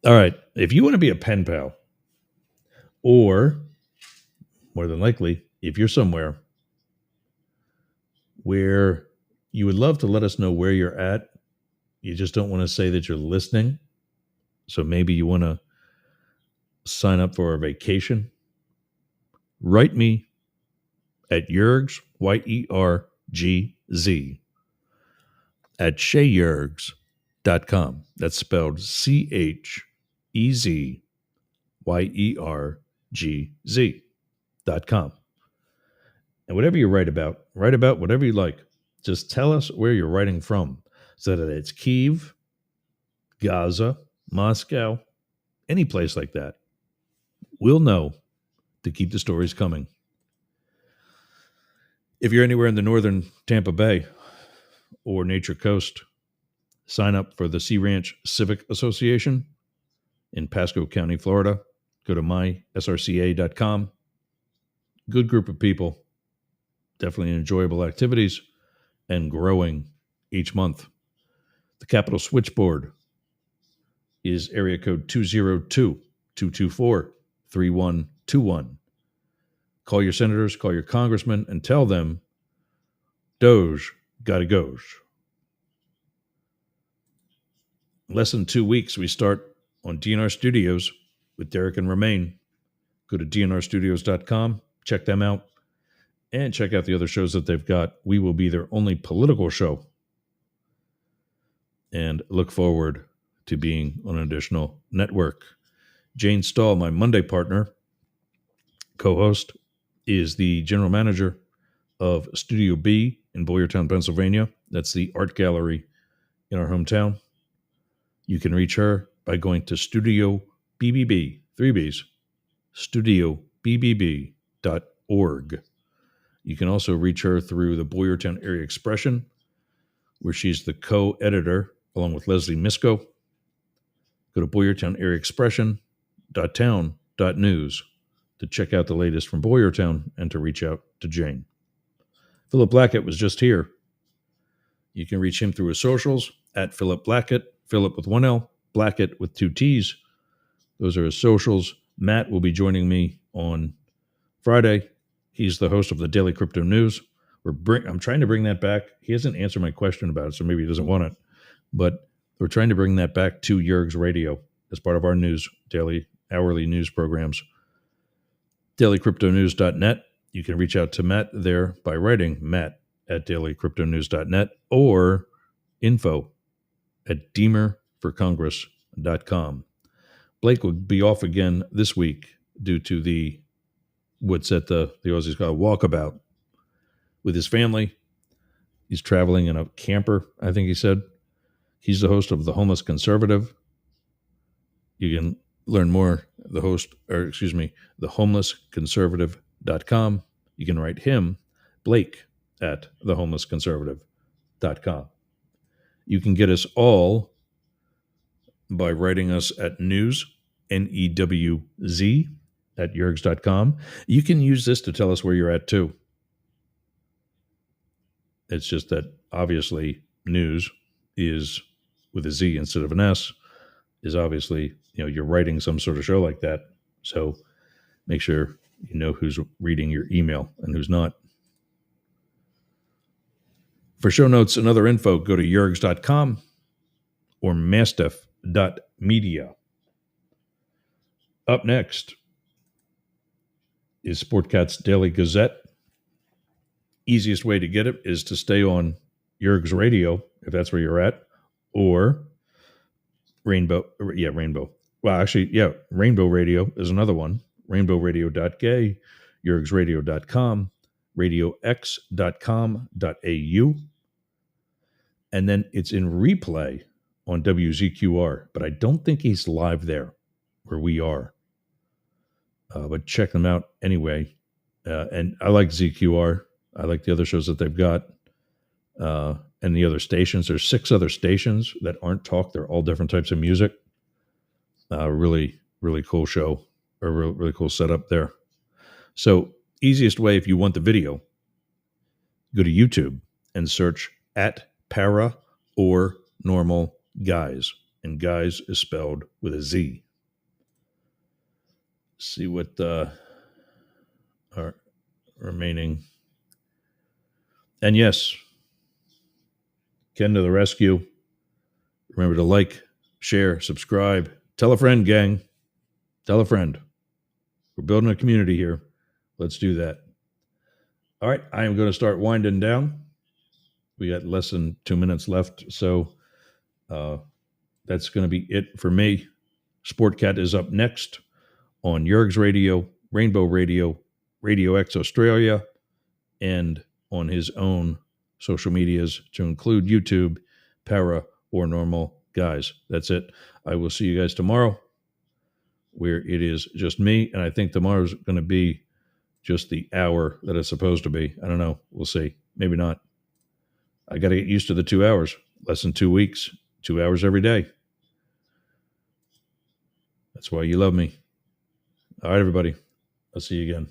All right, if you want to be a pen pal, or more than likely, if you're somewhere where you would love to let us know where you're at, you just don't want to say that you're listening, so maybe you want to sign up for a vacation, write me at Yergz, YERGZ, at ShayYergz.com. That's spelled CHEZYERGZ.com. And whatever you write about whatever you like. Just tell us where you're writing from, so that it's Kyiv, Gaza, Moscow, any place like that. We'll know to keep the stories coming. If you're anywhere in the northern Tampa Bay or Nature Coast, sign up for the Sea Ranch Civic Association in Pasco County, Florida. Go to mysrca.com. Good group of people. Definitely enjoyable activities and growing each month. The Capital Switchboard is area code 202-224-3121. Call your senators, call your congressmen, and tell them Doge gotta go. In less than 2 weeks, we start on DNR Studios with Derek and Romaine. Go to dnrstudios.com, check them out, and check out the other shows that they've got. We will be their only political show. And look forward to being on an additional network. Jane Stahl, my Monday partner, co-host, is the general manager of Studio B in Boyertown, Pennsylvania. That's the art gallery in our hometown. You can reach her by going to Studio BBB, 3Bs, studiobbb.org. You can also reach her through the Boyertown Area Expression, where she's the co-editor along with Leslie Misko. Go to Boyertown Area Expression.town.news to check out the latest from Boyertown and to reach out to Jane. Philip Blackett was just here. You can reach him through his socials at Philip Blackett, Philip with one L, Blackett with two T's. Those are his socials. Matt will be joining me on Friday. He's the host of the Daily Crypto News. I'm trying to bring that back. He hasn't answered my question about it, so maybe he doesn't want it. But we're trying to bring that back to Yerg's Radio as part of our news, daily, hourly news programs. DailyCryptoNews.net. You can reach out to Matt there by writing matt@dailycryptonews.net or info@deemerforcongress.com. Blake will be off again this week due to the Aussies call a walkabout with his family. He's traveling in a camper, I think he said. He's the host of The Homeless Conservative. You can learn more, thehomelessconservative.com. You can write him, Blake, at thehomelessconservative.com. You can get us all by writing us at news, NEWZ, at yergs.com. You can use this to tell us where you're at too. It's just that obviously news is with a Z instead of an S is obviously, you're writing some sort of show like that. So make sure you know who's reading your email and who's not. For show notes and other info, go to yergs.com or mastiff.media. Up next is Sportcat's Daily Gazette. Easiest way to get it is to stay on Yerg's Radio, if that's where you're at, or Rainbow. Well, actually, Rainbow Radio is another one. RainbowRadio.gay, YergsRadio.com, RadioX.com.au, and then it's in replay on WZQR, but I don't think he's live there where we are. But check them out anyway. And I like ZQR. I like the other shows that they've got. And the other stations. There's 6 other stations that aren't talk. They're all different types of music. Really, really cool show. Or really cool setup there. So easiest way, if you want the video, go to YouTube and search at Para or Normal Guys. And guys is spelled with a Z. See what are remaining. And yes, Ken to the rescue. Remember to like, share, subscribe. Tell a friend, gang. Tell a friend. We're building a community here. Let's do that. All right, I am going to start winding down. We got less than 2 minutes left, so that's going to be it for me. Sportcat is up next on Yerg's Radio, Rainbow Radio, Radio X Australia, and on his own social medias to include YouTube, Para or Normal Guys. That's it. I will see you guys tomorrow, where it is just me, and I think tomorrow's going to be just the hour that it's supposed to be. I don't know. We'll see. Maybe not. I got to get used to the 2 hours. Less than 2 weeks. 2 hours every day. That's why you love me. All right, everybody. I'll see you again.